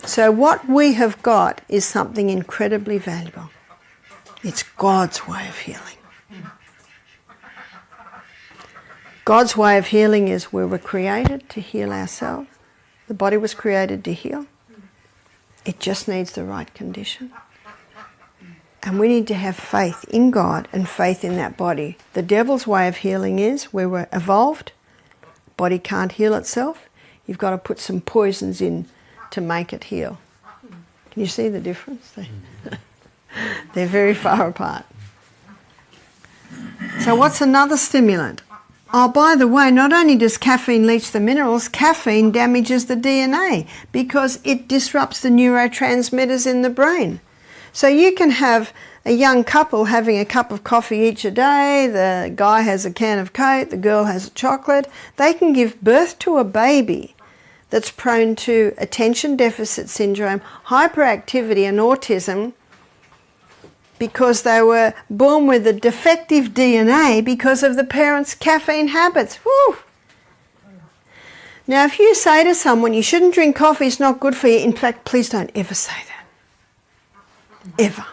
So what we have got is something incredibly valuable. It's God's way of healing. God's way of healing is we were created to heal ourselves. The body was created to heal. It just needs the right condition. And we need to have faith in God and faith in that body. The devil's way of healing is we were evolved. Body can't heal itself. You've got to put some poisons in to make it heal. Can you see the difference? They're very far apart. So what's another stimulant? Oh, by the way, not only does caffeine leach the minerals, caffeine damages the DNA because it disrupts the neurotransmitters in the brain. So you can have a young couple having a cup of coffee each a day, the guy has a can of Coke, the girl has a chocolate. They can give birth to a baby that's prone to attention deficit syndrome, hyperactivity and autism, because they were born with a defective DNA because of the parents' caffeine habits. Woo! Now, if you say to someone, you shouldn't drink coffee, it's not good for you, in fact, please don't ever say that. Ever.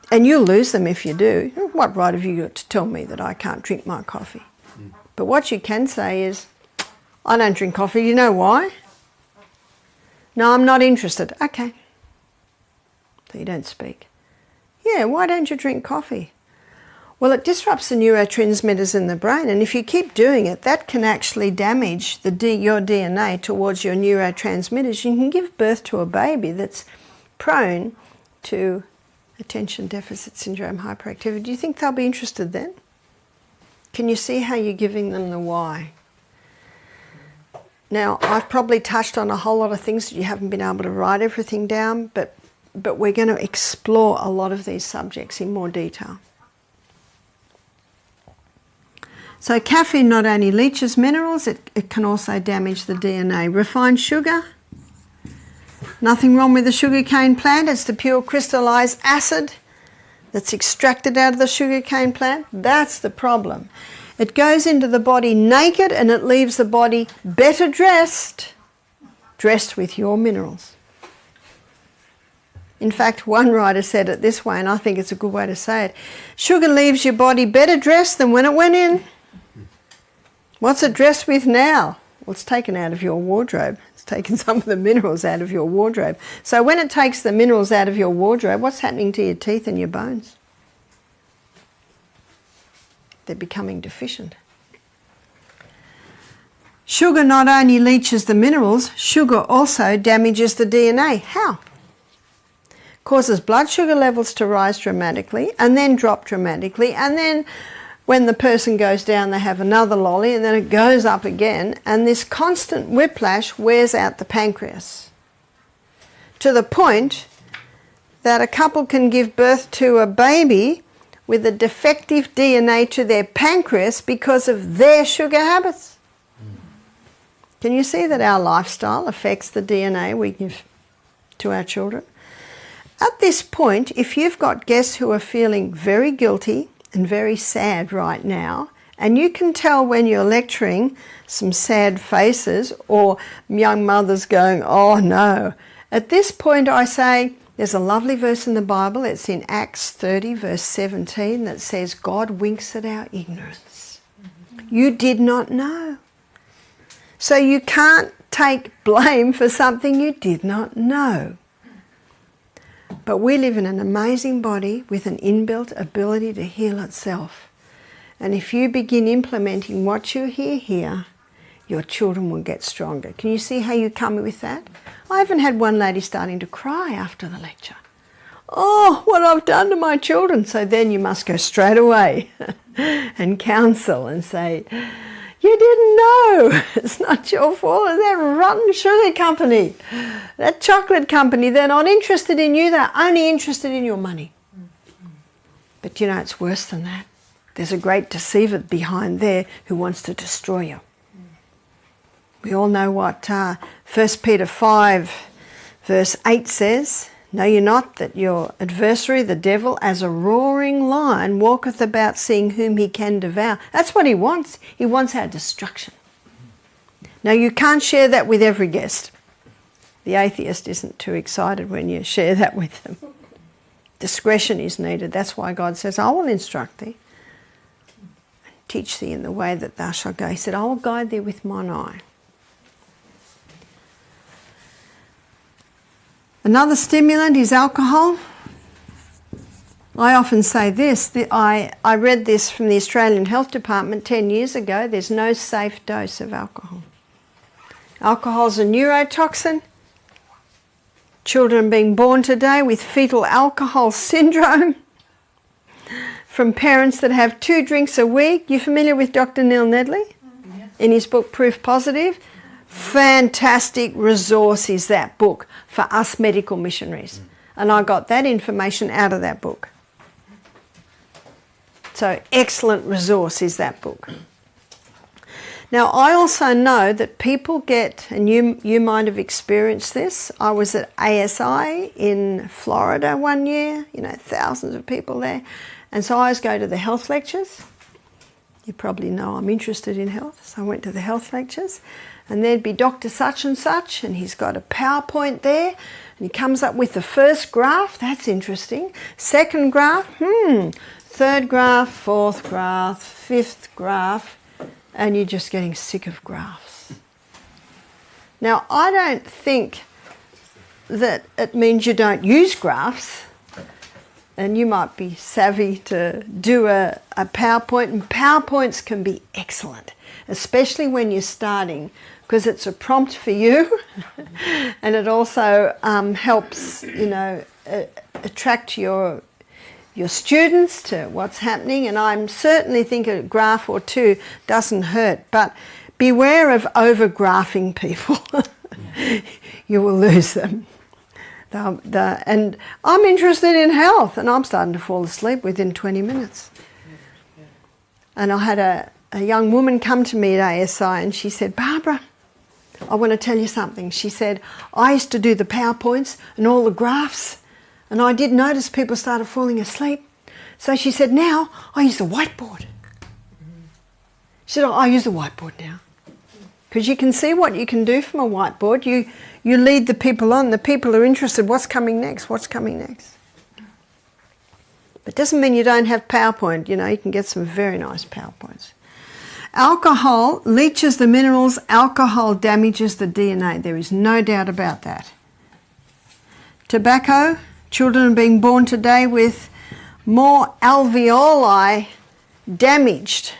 And you'll lose them if you do. What right have you got to tell me that I can't drink my coffee? But what you can say is, I don't drink coffee. You know why? No, I'm not interested. Okay. So you don't speak. Yeah, why don't you drink coffee? Well, it disrupts the neurotransmitters in the brain, and if you keep doing it, that can actually damage your DNA towards your neurotransmitters. You can give birth to a baby that's prone to attention deficit syndrome, hyperactivity. Do you think they'll be interested then? Can you see how you're giving them the why? Now, I've probably touched on a whole lot of things that you haven't been able to write everything down, but we're going to explore a lot of these subjects in more detail. So caffeine not only leaches minerals, it can also damage the DNA. Refined sugar, nothing wrong with the sugarcane plant. It's the pure crystallized acid that's extracted out of the sugarcane plant. That's the problem. It goes into the body naked and it leaves the body better dressed with your minerals. In fact, one writer said it this way, and I think it's a good way to say it. Sugar leaves your body better dressed than when it went in. What's it dressed with now? Well, it's taken out of your wardrobe. It's taken some of the minerals out of your wardrobe. So when it takes the minerals out of your wardrobe, what's happening to your teeth and your bones? They're becoming deficient. Sugar not only leaches the minerals, sugar also damages the DNA. How? Causes blood sugar levels to rise dramatically and then drop dramatically, and then when the person goes down they have another lolly and then it goes up again, and this constant whiplash wears out the pancreas to the point that a couple can give birth to a baby with a defective DNA to their pancreas because of their sugar habits. Can you see that our lifestyle affects the DNA we give to our children? At this point, if you've got guests who are feeling very guilty and very sad right now, and you can tell when you're lecturing some sad faces or young mothers going, oh no. At this point I say, there's a lovely verse in the Bible, it's in Acts 30 verse 17 that says, God winks at our ignorance. You did not know. So you can't take blame for something you did not know. But we live in an amazing body with an inbuilt ability to heal itself. And if you begin implementing what you hear here, your children will get stronger. Can you see how you come with that? I even had one lady starting to cry after the lecture. Oh, what I've done to my children. So then you must go straight away and counsel and say, you didn't know. It's not your fault. It's that rotten sugar company, that chocolate company. They're not interested in you. They're only interested in your money. But you know, it's worse than that. There's a great deceiver behind there who wants to destroy you. We all know what 1 Peter 5 verse 8 says. Know ye not that your adversary, the devil, as a roaring lion, walketh about seeing whom he can devour. That's what he wants. He wants our destruction. Now you can't share that with every guest. The atheist isn't too excited when you share that with them. Discretion is needed. That's why God says, I will instruct thee and teach thee in the way that thou shalt go. He said, I will guide thee with mine eye. Another stimulant is alcohol. I often say this, I read this from the Australian Health Department 10 years ago, there's no safe dose of alcohol. Alcohol's a neurotoxin. Children being born today with fetal alcohol syndrome from parents that have 2 drinks a week. You familiar with Dr. Neil Nedley? Yeah. In his book Proof Positive? Fantastic resource is that book for us medical missionaries. And I got that information out of that book. So excellent resource is that book. Now I also know that people get, and you might have experienced this, I was at ASI in Florida one year, you know, thousands of people there. And so I always go to the health lectures. You probably know I'm interested in health, so I went to the health lectures. And there'd be Dr. Such and Such, and he's got a PowerPoint there, and he comes up with the first graph, that's interesting. Second graph, third graph, fourth graph, fifth graph, and you're just getting sick of graphs. Now, I don't think that it means you don't use graphs, and you might be savvy to do a PowerPoint, and PowerPoints can be excellent, especially when you're starting, because it's a prompt for you and it also helps, you know, attract your students to what's happening. And I certainly think a graph or two doesn't hurt, but beware of over-graphing people. You will lose them. And I'm interested in health, and I'm starting to fall asleep within 20 minutes. And I had a young woman come to me at ASI and she said, Barbara, I want to tell you something. She said, I used to do the PowerPoints and all the graphs, and I did notice people started falling asleep. So she said, now I use the whiteboard. She said, I use the whiteboard now. Because you can see what you can do from a whiteboard. You lead the people on. The people are interested. What's coming next? What's coming next? But it doesn't mean you don't have PowerPoint. You know, you can get some very nice PowerPoints. Alcohol leaches the minerals. Alcohol damages the DNA. There is no doubt about that. Tobacco. Children are being born today with more alveoli damaged.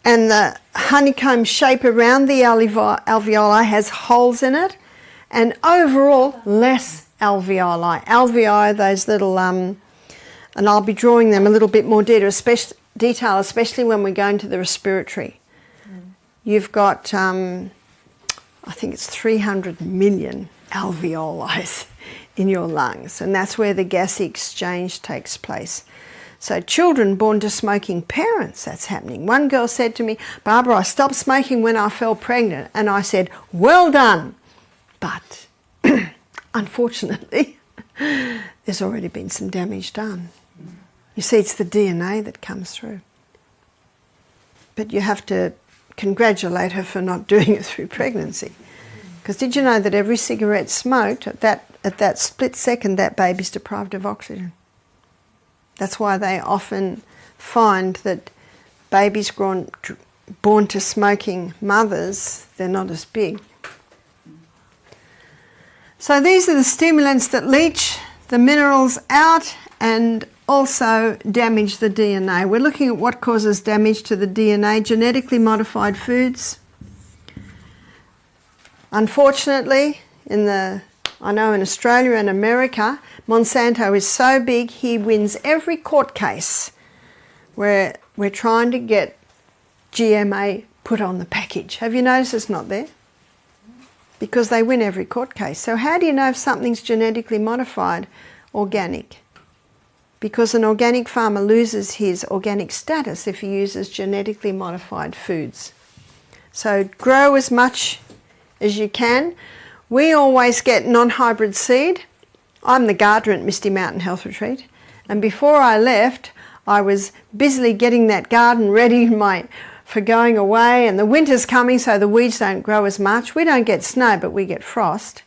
And the honeycomb shape around the alveoli has holes in it. And overall, less alveoli. Alveoli, those little, and I'll be drawing them a little bit more detail, especially when we go into the respiratory. You've got, I think it's 300 million alveoli in your lungs, and that's where the gas exchange takes place. So children born to smoking parents, that's happening. One girl said to me, Barbara, I stopped smoking when I fell pregnant. And I said, well done. But unfortunately, there's already been some damage done. You see, it's the DNA that comes through. But you have to congratulate her for not doing it through pregnancy. Because did you know that every cigarette smoked, at that split second, that baby's deprived of oxygen? That's why they often find that babies born to smoking mothers, they're not as big. So these are the stimulants that leach the minerals out and also damage the DNA. We're looking at what causes damage to the DNA. Genetically modified foods. Unfortunately, I know in Australia and America, Monsanto is so big he wins every court case where we're trying to get GMA put on the package. Have you noticed it's not there? Because they win every court case. So how do you know if something's genetically modified? Organic. Because an organic farmer loses his organic status if he uses genetically modified foods. So grow as much as you can. We always get non-hybrid seed. I'm the gardener at Misty Mountain Health Retreat, and before I left I was busily getting that garden ready for going away, and the winter's coming so the weeds don't grow as much. We don't get snow but we get frost.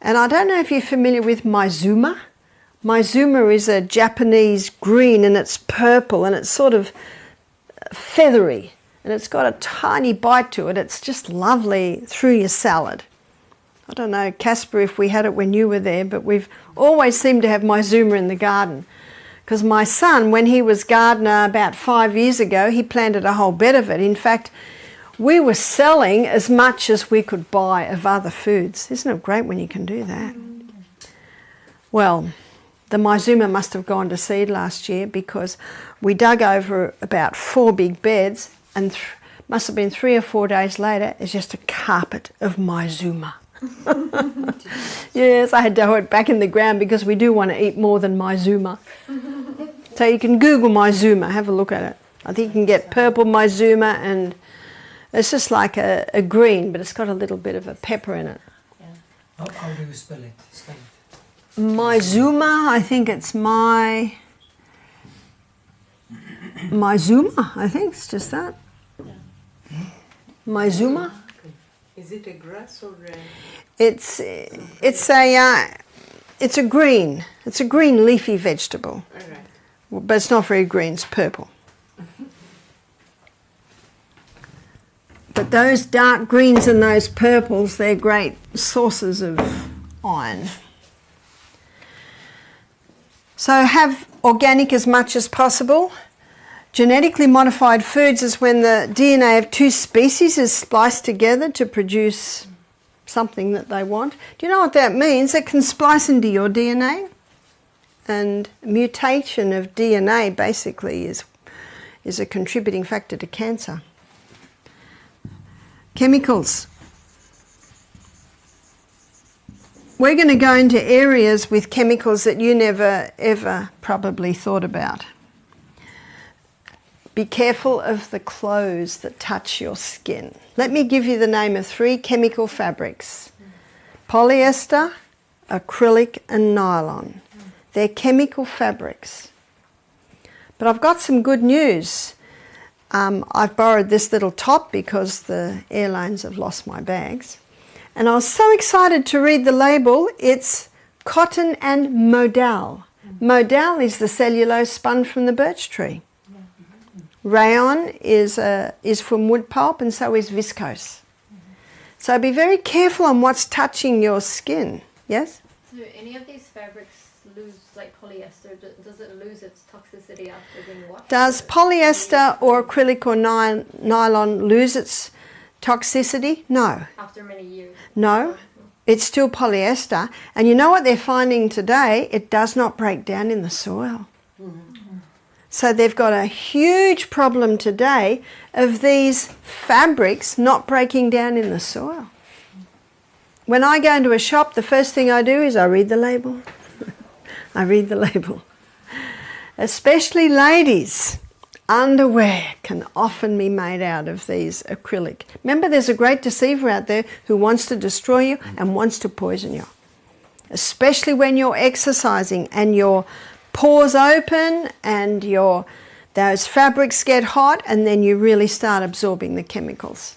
And I don't know if you're familiar with Mizuma. Mizuma is a Japanese green and it's purple and it's sort of feathery and it's got a tiny bite to it. It's just lovely through your salad. I don't know, Casper, if we had it when you were there, but we've always seemed to have Mizuma in the garden. Because my son, when he was gardener about 5 years ago, he planted a whole bed of it. In fact, we were selling as much as we could buy of other foods. Isn't it great when you can do that? Well, the Mizuma must have gone to seed last year because we dug over about 4 big beds and must have been 3 or 4 days later, it's just a carpet of Mizuma. Yes, I had to hoe it back in the ground because we do want to eat more than Mizuma. So you can Google Mizuma, have a look at it. I think you can get purple Mizuma and it's just like a green, but it's got a little bit of a pepper in it. Yeah. How do you spell it? Mizuma, I think it's Mizuma, I think it's just that. Yeah. Mizuma. Is it a grass or a... It's a green. It's a green leafy vegetable. All right. But it's not very green, it's purple. But those dark greens and those purples, they're great sources of iron. So have organic as much as possible. Genetically modified foods is when the DNA of 2 species is spliced together to produce something that they want. Do you know what that means? It can splice into your DNA. And mutation of DNA basically is a contributing factor to cancer. Chemicals. We're going to go into areas with chemicals that you never ever probably thought about. Be careful of the clothes that touch your skin. Let me give you the name of 3 chemical fabrics. Polyester, acrylic and nylon. They're chemical fabrics. But I've got some good news. I've borrowed this little top because the airlines have lost my bags. And I was so excited to read the label. It's cotton and modal. Modal is the cellulose spun from the birch tree. Rayon is from wood pulp and so is viscose. So be very careful on what's touching your skin. Yes? So any of these fabrics lose, like polyester, does it lose its toxicity after being washed? Does polyester or acrylic or nylon lose its toxicity? No. After many years? No. It's still polyester. And you know what they're finding today? It does not break down in the soil. So they've got a huge problem today of these fabrics not breaking down in the soil. When I go into a shop, the first thing I do is I read the label. I read the label. Especially ladies, underwear can often be made out of these acrylic. Remember, there's a great deceiver out there who wants to destroy you and wants to poison you. Especially when you're exercising and your pores open and those fabrics get hot, and then you really start absorbing the chemicals.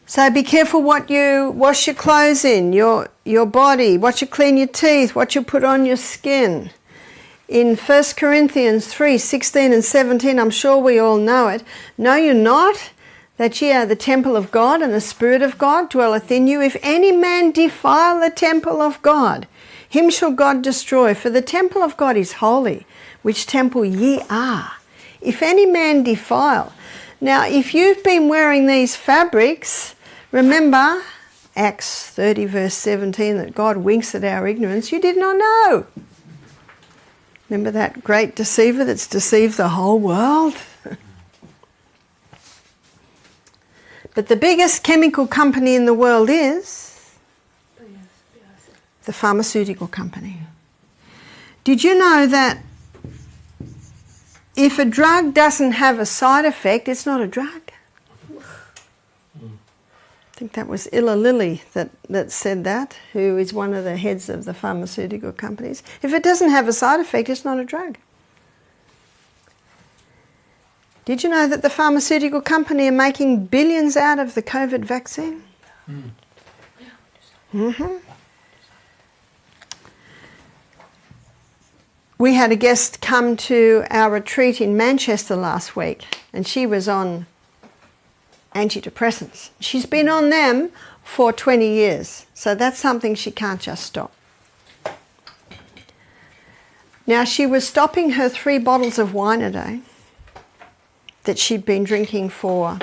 So be careful what you wash your clothes in, your body, what you clean your teeth, what you put on your skin. In 1 Corinthians 3:16 and 17, I'm sure we all know it. Know you not that ye are the temple of God, and the Spirit of God dwelleth in you? If any man defile the temple of God, him shall God destroy. For the temple of God is holy, which temple ye are. If any man defile. Now, if you've been wearing these fabrics, remember Acts 30 verse 17, that God winks at our ignorance. You did not know. Remember that great deceiver that's deceived the whole world? But the biggest chemical company in the world is the pharmaceutical company. Did you know that if a drug doesn't have a side effect, it's not a drug? I think that was Illa Lilly that said that, who is one of the heads of the pharmaceutical companies. If it doesn't have a side effect, it's not a drug. Did you know that the pharmaceutical company are making billions out of the COVID vaccine? Mm-hmm. We had a guest come to our retreat in Manchester last week, and she was on antidepressants. She's been on them for 20 years, so that's something she can't just stop. Now, she was stopping her 3 bottles of wine a day that she'd been drinking for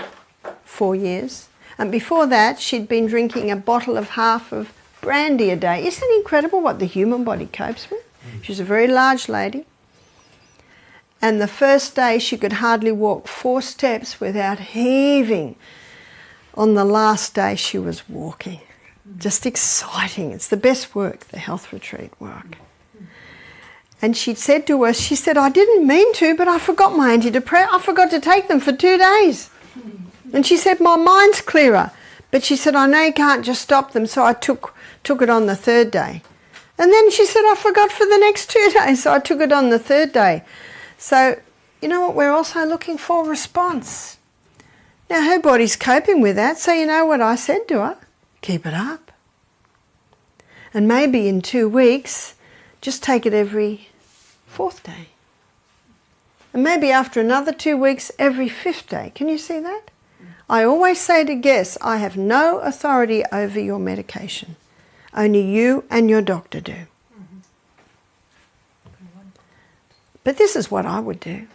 4 years, and before that she'd been drinking a bottle of half of brandy a day. Isn't it incredible what the human body copes with? She's a very large lady, and the first day she could hardly walk 4 steps without heaving. On the last day she was walking. Just exciting. It's the best work, the health retreat work. And she said to us, she said, I didn't mean to, but I forgot my antidepressants. I forgot to take them for 2 days. And she said, my mind's clearer. But she said, I know you can't just stop them, so I took it on the 3rd day. And then she said, I forgot for the next 2 days, so I took it on the 3rd day. So, you know what, we're also looking for? Response. Now, her body's coping with that, so you know what I said to her? Keep it up. And maybe in 2 weeks, just take it every 4th day. And maybe after another 2 weeks, every 5th day. Can you see that? I always say to guests, I have no authority over your medication. Only you and your doctor do. But this is what I would do.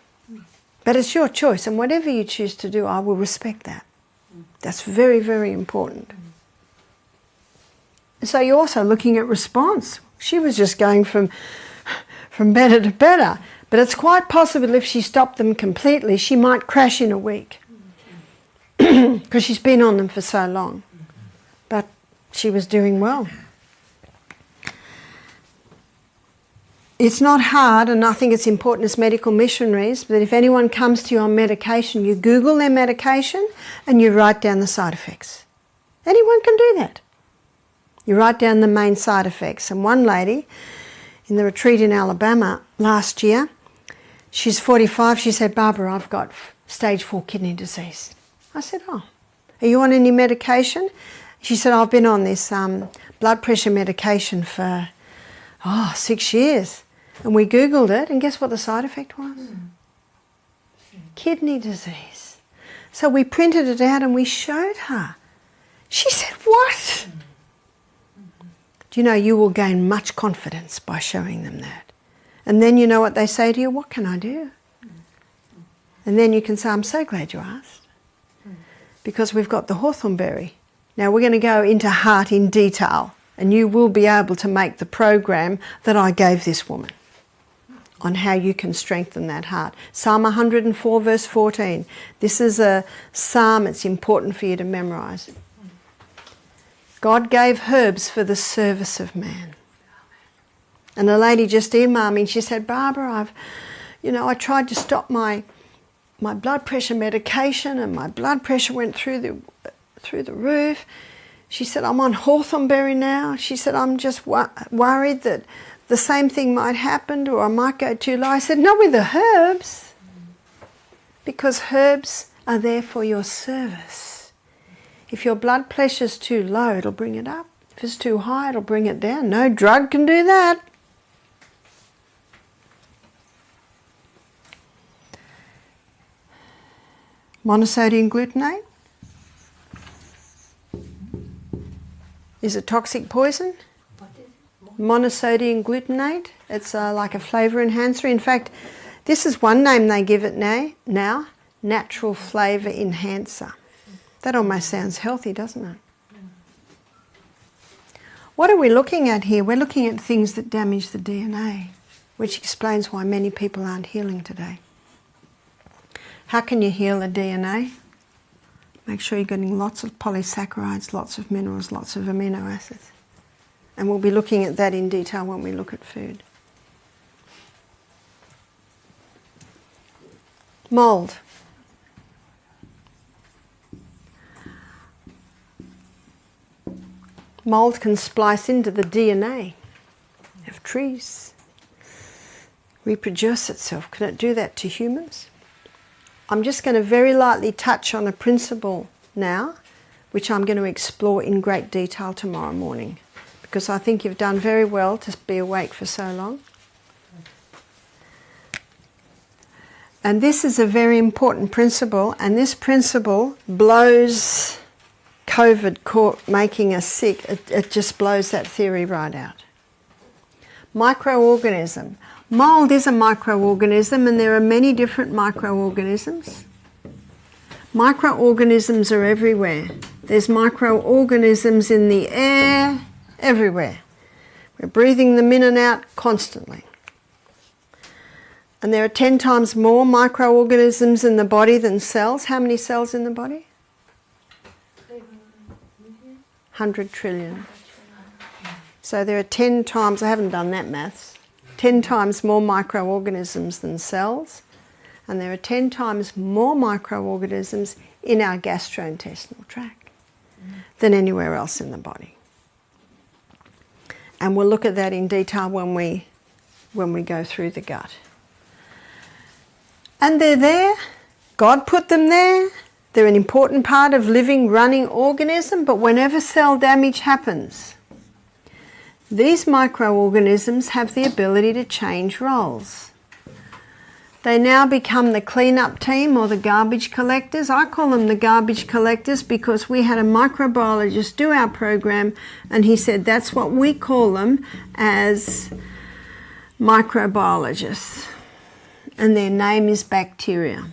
But it's your choice, and whatever you choose to do, I will respect that. That's very, very important. And so you're also looking at response. She was just going from better to better. But it's quite possible if she stopped them completely, she might crash in a week. Because she's been on them for so long. But she was doing well. It's not hard, and I think it's important as medical missionaries, that if anyone comes to you on medication, you Google their medication and you write down the side effects. Anyone can do that. You write down the main side effects. And one lady in the retreat in Alabama last year, she's 45, she said, Barbara, I've got stage 4 kidney disease. I said, oh, are you on any medication? She said, I've been on this blood pressure medication for 6 years. And we Googled it, and guess what the side effect was? Kidney disease. So we printed it out and we showed her. She said, what? Do you know, you will gain much confidence by showing them that. And then you know what they say to you, what can I do? And then you can say, I'm so glad you asked. Because we've got the hawthorn berry. Now we're going to go into heart in detail, and you will be able to make the program that I gave this woman on how you can strengthen that heart. Psalm 104 verse 14. This is a psalm, it's important for you to memorise. God gave herbs for the service of man. And a lady just emailed me and she said, Barbara, I tried to stop my blood pressure medication and my blood pressure went through the roof. She said, I'm on hawthornberry now. She said, I'm just worried that the same thing might happen or I might go too low. I said, not with the herbs, because herbs are there for your service. If your blood pressure's too low, it'll bring it up. If it's too high, it'll bring it down. No drug can do that. Monosodium glutamate is a toxic poison. What is it? Monosodium glutamate. It's like a flavour enhancer. In fact, this is one name they give it now, natural flavour enhancer. That almost sounds healthy, doesn't it? What are we looking at here? We're looking at things that damage the DNA, which explains why many people aren't healing today. How can you heal the DNA? Make sure you're getting lots of polysaccharides, lots of minerals, lots of amino acids. And we'll be looking at that in detail when we look at food. Mould. Mould can splice into the DNA of trees, reproduce itself. Can it do that to humans? I'm just going to very lightly touch on a principle now, which I'm going to explore in great detail tomorrow morning, because I think you've done very well to be awake for so long. And this is a very important principle, and this principle blows COVID making us sick. It just blows that theory right out. Microorganism. Mould is a microorganism, and there are many different microorganisms. Microorganisms are everywhere. There's microorganisms in the air, everywhere. We're breathing them in and out constantly. And there are 10 times more microorganisms in the body than cells. How many cells in the body? 100 trillion. So there are 10 times, I haven't done that maths, 10 times more microorganisms than cells, and there are 10 times more microorganisms in our gastrointestinal tract than anywhere else in the body. And we'll look at that in detail when we go through the gut. And they're there. God put them there. They're an important part of living, running organism, but whenever cell damage happens, these microorganisms have the ability to change roles. They now become the clean-up team or the garbage collectors. I call them the garbage collectors because we had a microbiologist do our program and he said that's what we call them as microbiologists. And their name is bacteria.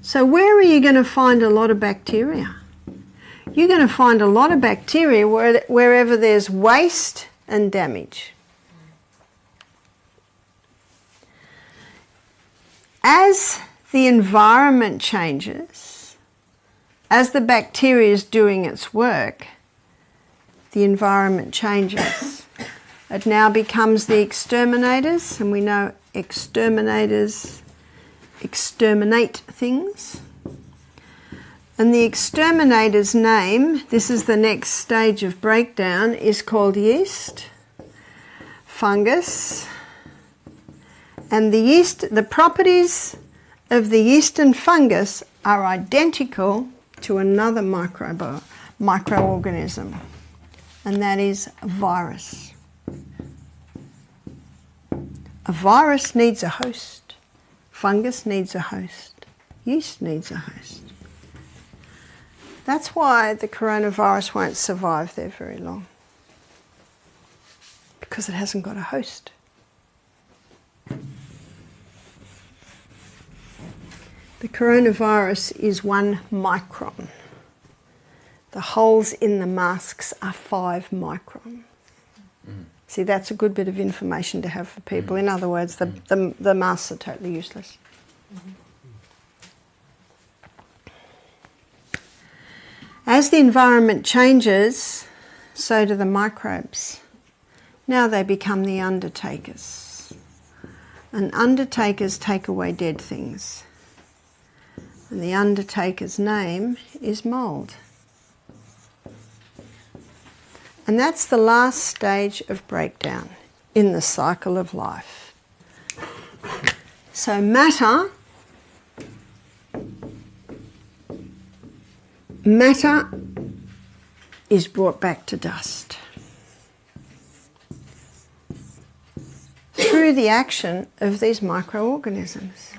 So where are you going to find a lot of bacteria? You're going to find a lot of bacteria wherever there's waste and damage. As the environment changes, as the bacteria is doing its work, the environment changes. It now becomes the exterminators, and we know exterminators exterminate things. And the exterminator's name, this is the next stage of breakdown, is called yeast, fungus. And the properties of the yeast and fungus are identical to another microorganism, and that is a virus. A virus needs a host. Fungus needs a host. Yeast needs a host. That's why the coronavirus won't survive there very long, because it hasn't got a host. The coronavirus is 1 micron. The holes in the masks are 5 micron. See, that's a good bit of information to have for people. In other words, the masks are totally useless. As the environment changes, so do the microbes. Now they become the undertakers. And undertakers take away dead things. And the undertaker's name is mould. And that's the last stage of breakdown in the cycle of life. So matter is brought back to dust through the action of these microorganisms.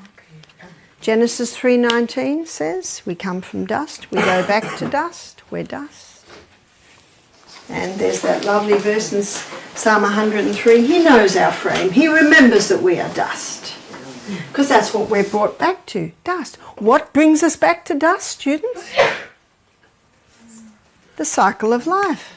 Genesis 3:19 says we come from dust, we go back to dust, we're dust. And there's that lovely verse in Psalm 103, he knows our frame, he remembers that we are dust. Because that's what we're brought back to, dust. What brings us back to dust, students? The cycle of life.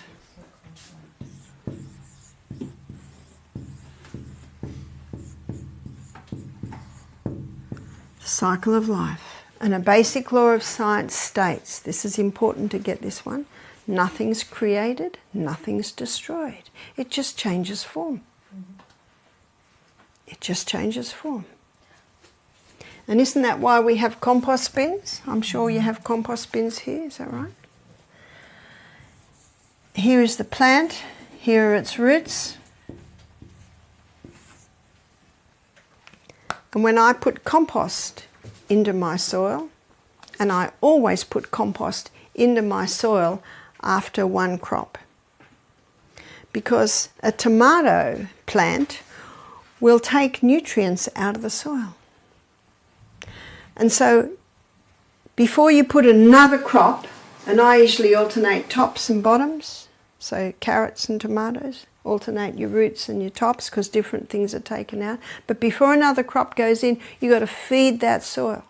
The cycle of life. And a basic law of science states, this is important to get this one, nothing's created, nothing's destroyed. It just changes form. It just changes form. And isn't that why we have compost bins? I'm sure you have compost bins here, is that right? Here is the plant, here are its roots. And when I put compost into my soil, and I always put compost into my soil after one crop, because a tomato plant will take nutrients out of the soil. And so before you put another crop, and I usually alternate tops and bottoms, so carrots and tomatoes, alternate your roots and your tops because different things are taken out. But before another crop goes in, you've got to feed that soil.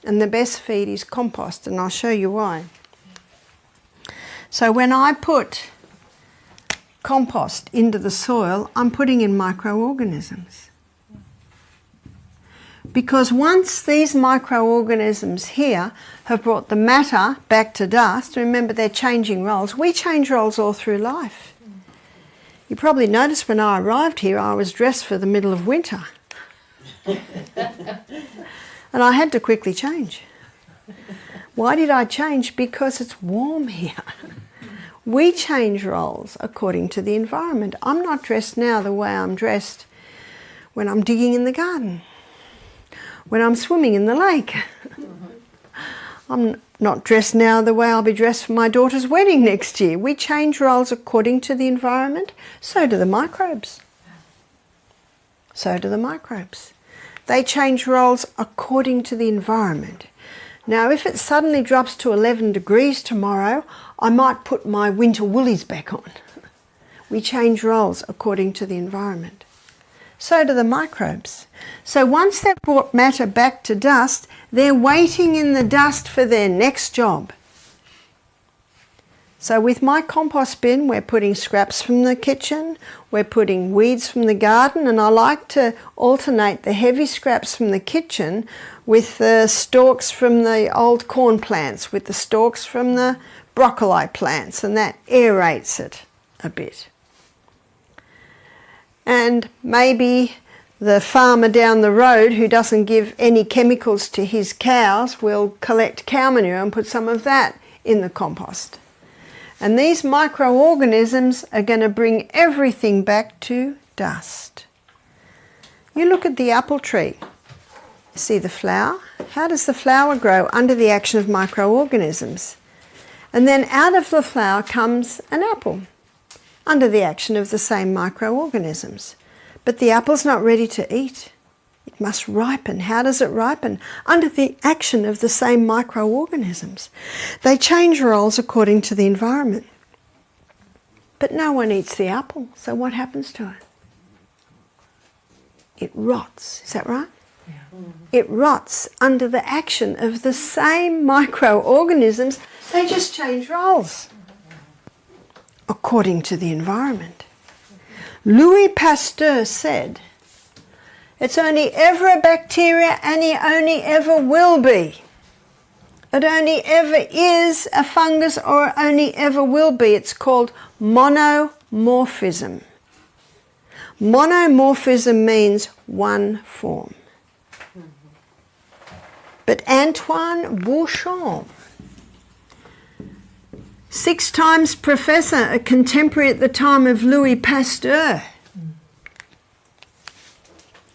And the best feed is compost, and I'll show you why. So when I put compost into the soil, I'm putting in microorganisms. Because once these microorganisms here have brought the matter back to dust, remember they're changing roles. We change roles all through life. You probably noticed when I arrived here I was dressed for the middle of winter. And I had to quickly change. Why did I change? Because it's warm here. We change roles according to the environment. I'm not dressed now the way I'm dressed when I'm digging in the garden, when I'm swimming in the lake. I'm not dressed now the way I'll be dressed for my daughter's wedding next year. We change roles according to the environment. So do the microbes. So do the microbes. They change roles according to the environment. Now, if it suddenly drops to 11 degrees tomorrow, I might put my winter woolies back on. We change roles according to the environment. So do the microbes. So once they've brought matter back to dust, they're waiting in the dust for their next job. So with my compost bin, we're putting scraps from the kitchen, we're putting weeds from the garden, and I like to alternate the heavy scraps from the kitchen with the stalks from the old corn plants, with the stalks from the broccoli plants, and that aerates it a bit. And maybe the farmer down the road who doesn't give any chemicals to his cows will collect cow manure and put some of that in the compost. And these microorganisms are going to bring everything back to dust. You look at the apple tree. See the flower? How does the flower grow? Under the action of microorganisms. And then out of the flower comes an apple, under the action of the same microorganisms. But the apple's not ready to eat. It must ripen. How does it ripen? Under the action of the same microorganisms. They change roles according to the environment. But no one eats the apple, so what happens to it? It rots. Is that right? Yeah. It rots under the action of the same microorganisms. They just change roles according to the environment. Louis Pasteur said, it's only ever a bacteria and it only ever will be. It only ever is a fungus or it only ever will be. It's called monomorphism. Monomorphism means one form. But Antoine Beauchamp, 6 times professor, a contemporary at the time of Louis Pasteur,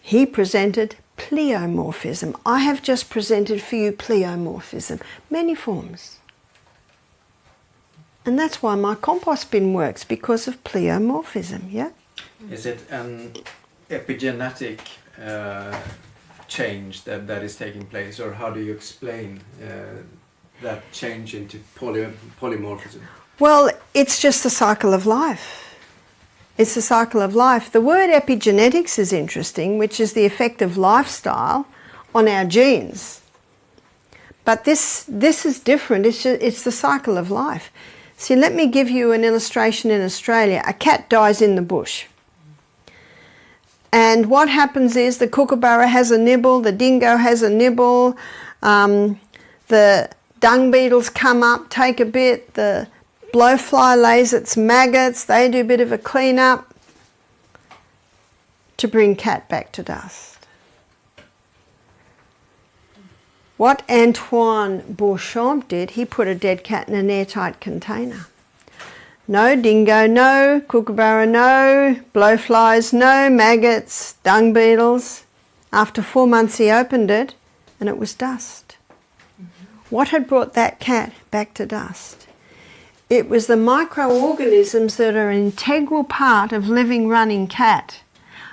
he presented pleomorphism. I have just presented for you pleomorphism, many forms. And that's why my compost bin works, because of pleomorphism, yeah? Is it an epigenetic change that is taking place, or how do you explain that change into polymorphism? Well, it's just the cycle of life. It's the cycle of life. The word epigenetics is interesting, which is the effect of lifestyle on our genes. But this is different. It's the cycle of life. See, let me give you an illustration in Australia. A cat dies in the bush. And what happens is the kookaburra has a nibble, the dingo has a nibble, the dung beetles come up, take a bit, the blowfly lays its maggots, they do a bit of a clean up to bring cat back to dust. What Antoine Beauchamp did, he put a dead cat in an airtight container. No dingo, no kookaburra, no blowflies, no maggots, dung beetles. After 4 months he opened it and it was dust. What had brought that cat back to dust? It was the microorganisms that are an integral part of living, running cat.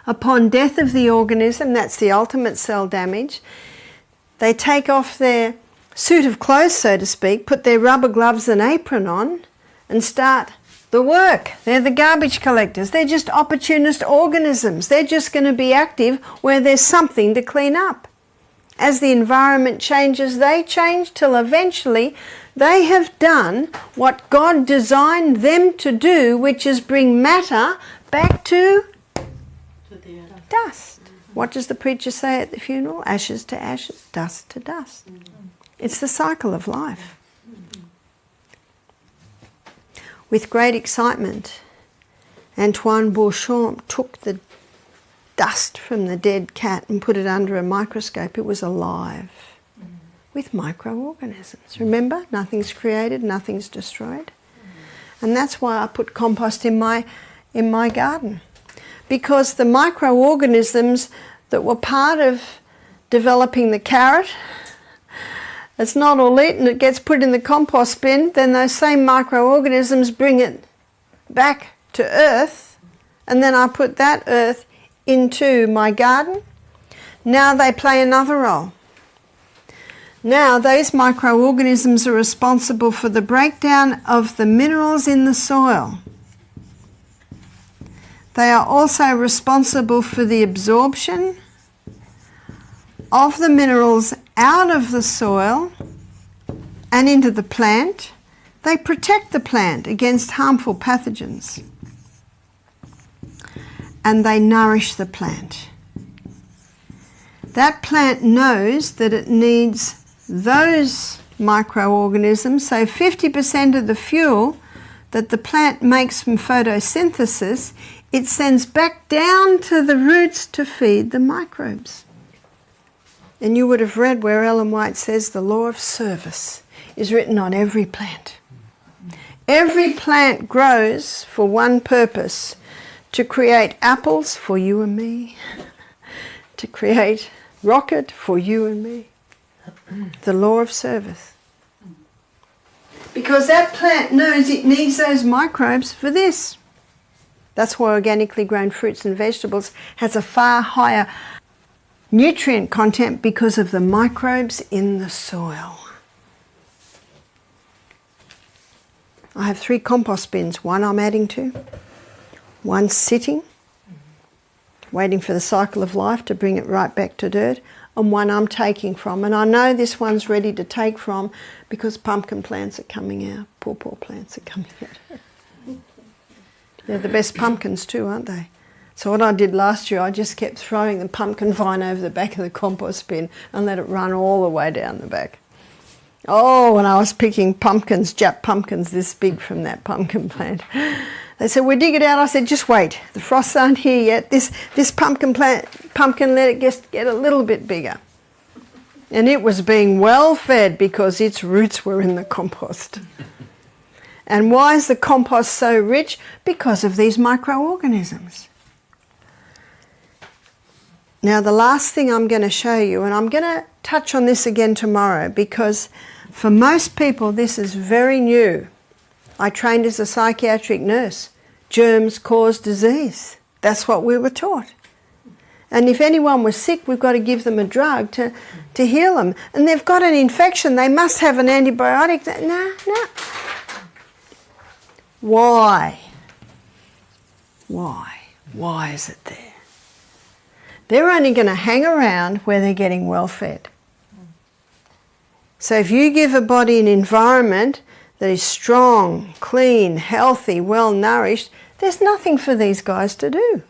Upon death of the organism, that's the ultimate cell damage, they take off their suit of clothes, so to speak, put their rubber gloves and apron on and start the work. They're the garbage collectors. They're just opportunist organisms. They're just going to be active where there's something to clean up. As the environment changes, they change till eventually they have done what God designed them to do, which is bring matter back to dust. What does the preacher say at the funeral? Ashes to ashes, dust to dust. It's the cycle of life. With great excitement, Antoine Beauchamp took the dust from the dead cat and put it under a microscope. It was alive with microorganisms. Remember, nothing's created, nothing's destroyed. And that's why I put compost in my garden. Because the microorganisms that were part of developing the carrot, it's not all eaten, it gets put in the compost bin, then those same microorganisms bring it back to earth, and then I put that earth into my garden. Now they play another role. Now those microorganisms are responsible for the breakdown of the minerals in the soil. They are also responsible for the absorption of the minerals out of the soil and into the plant. They protect the plant against harmful pathogens. And they nourish the plant. That plant knows that it needs those microorganisms, so 50% of the fuel that the plant makes from photosynthesis, it sends back down to the roots to feed the microbes. And you would have read where Ellen White says the law of service is written on every plant. Every plant grows for one purpose, to create apples for you and me, to create rocket for you and me. The law of service. Because that plant knows it needs those microbes for this. That's why organically grown fruits and vegetables has a far higher nutrient content, because of the microbes in the soil. I have 3 compost bins. One I'm adding to, one sitting, waiting for the cycle of life to bring it right back to dirt, and one I'm taking from. And I know this one's ready to take from because pumpkin plants are coming out. Poor plants are coming out. They're the best pumpkins too, aren't they? So what I did last year, I just kept throwing the pumpkin vine over the back of the compost bin and let it run all the way down the back. Oh, when I was picking pumpkins, Jap pumpkins this big from that pumpkin plant. They said, we dig it out. I said, just wait. The frosts aren't here yet. This pumpkin let it get a little bit bigger. And it was being well fed because its roots were in the compost. And why is the compost so rich? Because of these microorganisms. Now the last thing I'm going to show you, and I'm going to touch on this again tomorrow, because for most people this is very new. I trained as a psychiatric nurse. Germs cause disease. That's what we were taught. And if anyone was sick, we've got to give them a drug to heal them. And they've got an infection, they must have an antibiotic. No. Why? Why is it there? They're only going to hang around where they're getting well fed. So if you give a body an environment that is strong, clean, healthy, well nourished, there's nothing for these guys to do.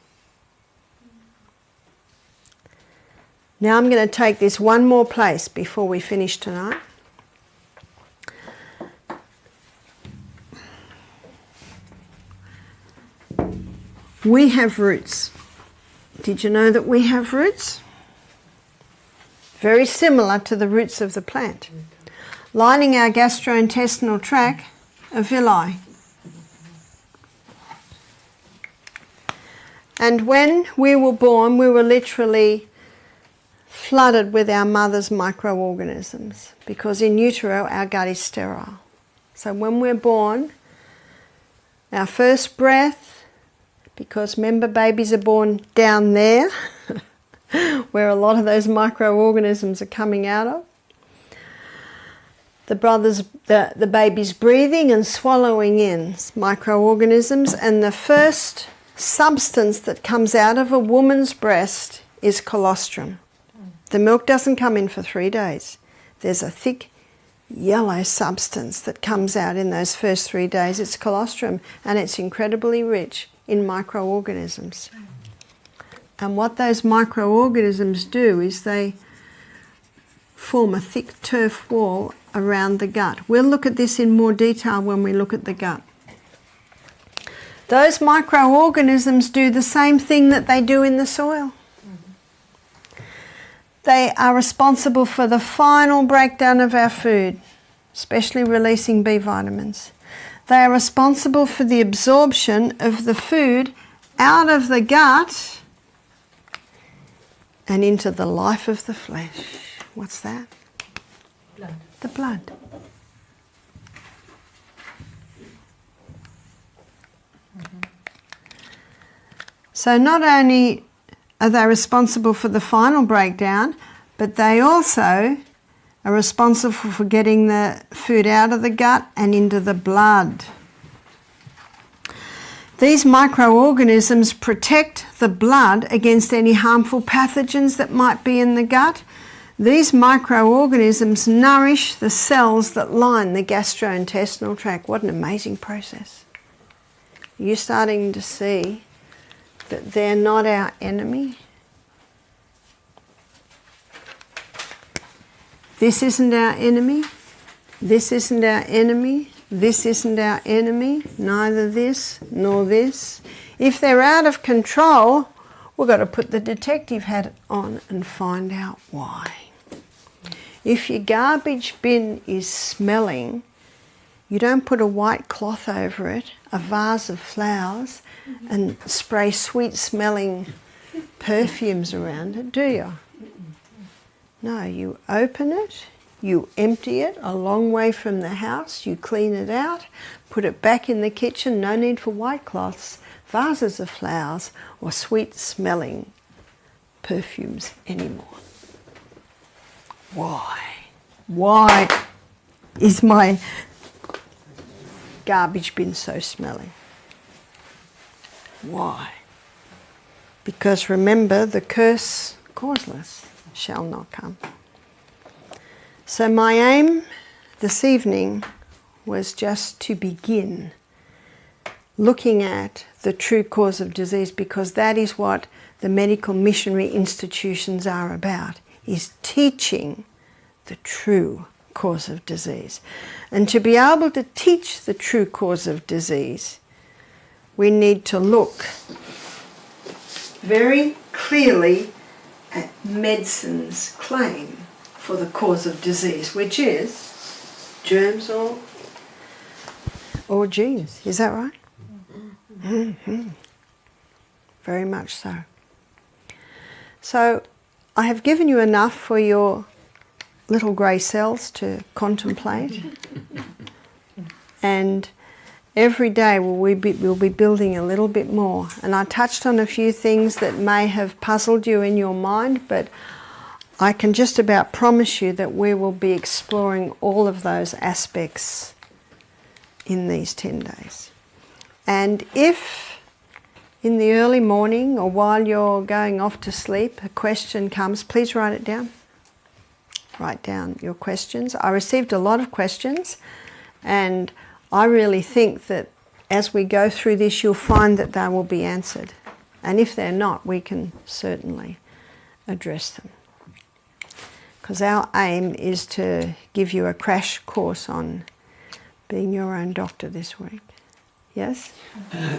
Now I'm going to take this one more place before we finish tonight. We have roots. Did you know that we have roots? Very similar to the roots of the plant. Lining our gastrointestinal tract are villi. And when we were born, we were literally flooded with our mother's microorganisms, because in utero our gut is sterile. So when we're born, our first breath, because remember babies are born down there where a lot of those microorganisms are coming out of, the baby's breathing and swallowing in microorganisms, and the first substance that comes out of a woman's breast is colostrum. The milk doesn't come in for 3 days. There's a thick yellow substance that comes out in those first 3 days. It's colostrum, and it's incredibly rich in microorganisms. And what those microorganisms do is they form a thick turf wall around the gut. We'll look at this in more detail when we look at the gut. Those microorganisms do the same thing that they do in the soil. They are responsible for the final breakdown of our food, especially releasing B vitamins. They are responsible for the absorption of the food out of the gut and into the life of the flesh. What's that? Blood. The blood. So not only are they responsible for the final breakdown, but they also are responsible for getting the food out of the gut and into the blood. These microorganisms protect the blood against any harmful pathogens that might be in the gut. These microorganisms nourish the cells that line the gastrointestinal tract. What an amazing process. You're starting to see that they're not our enemy. This isn't our enemy. This isn't our enemy. This isn't our enemy. Neither this nor this. If they're out of control, we've got to put the detective hat on and find out why. If your garbage bin is smelling, you don't put a white cloth over it, a vase of flowers, and spray sweet-smelling perfumes around it, do you? No, you open it, you empty it a long way from the house, you clean it out, put it back in the kitchen, no need for white cloths, vases of flowers, or sweet-smelling perfumes anymore. Why? Why is my garbage bin so smelly? Why? Because remember, the curse causeless shall not come. So my aim this evening was just to begin looking at the true cause of disease, because that is what the medical missionary institutions are about, is teaching the true cause of disease. And to be able to teach the true cause of disease, we need to look very clearly at medicine's claim for the cause of disease, which is germs or genes. Is that right? Mm-hmm. Very much so. So I have given you enough for your little grey cells to contemplate. And every day we'll be building a little bit more. And I touched on a few things that may have puzzled you in your mind, but I can just about promise you that we will be exploring all of those aspects in these 10 days. And if in the early morning or while you're going off to sleep a question comes, please write it down. Write down your questions. I received a lot of questions, and I really think that as we go through this, you'll find that they will be answered. And if they're not, we can certainly address them. Because our aim is to give you a crash course on being your own doctor this week. Yes?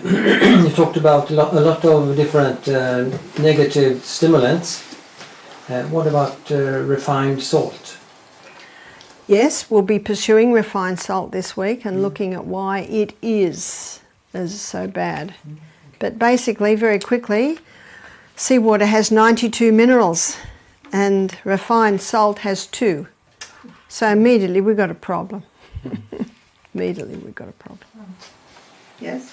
You talked about a lot of different negative stimulants. What about refined salt? Yes, we'll be pursuing refined salt this week and looking at why it is so bad. But basically, very quickly, seawater has 92 minerals and refined salt has 2. So immediately we've got a problem. Immediately we've got a problem. Yes?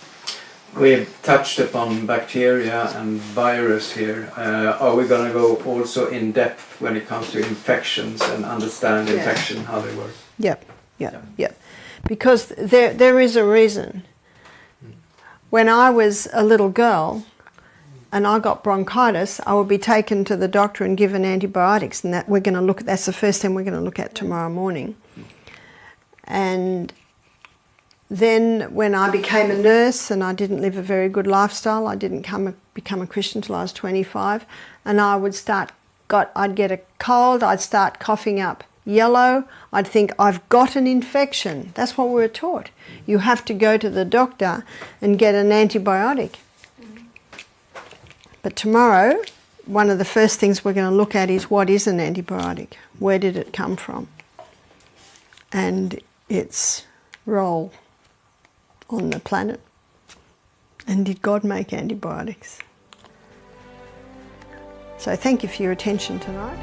We've touched upon bacteria and virus here. Are we going to go also in depth when it comes to infections and understand infection, how they work? Yep. Because there is a reason. When I was a little girl and I got bronchitis, I would be taken to the doctor and given antibiotics, and that's the first thing we're going to look at tomorrow morning. And then when I became a nurse and I didn't live a very good lifestyle, I didn't become a Christian till I was 25, and I'd get a cold, I'd start coughing up yellow, I'd think I've got an infection. That's what we were taught. You have to go to the doctor and get an antibiotic. But tomorrow, one of the first things we're going to look at is what is an antibiotic? Where did it come from? And its role on the planet. And did God make antibiotics? So thank you for your attention tonight.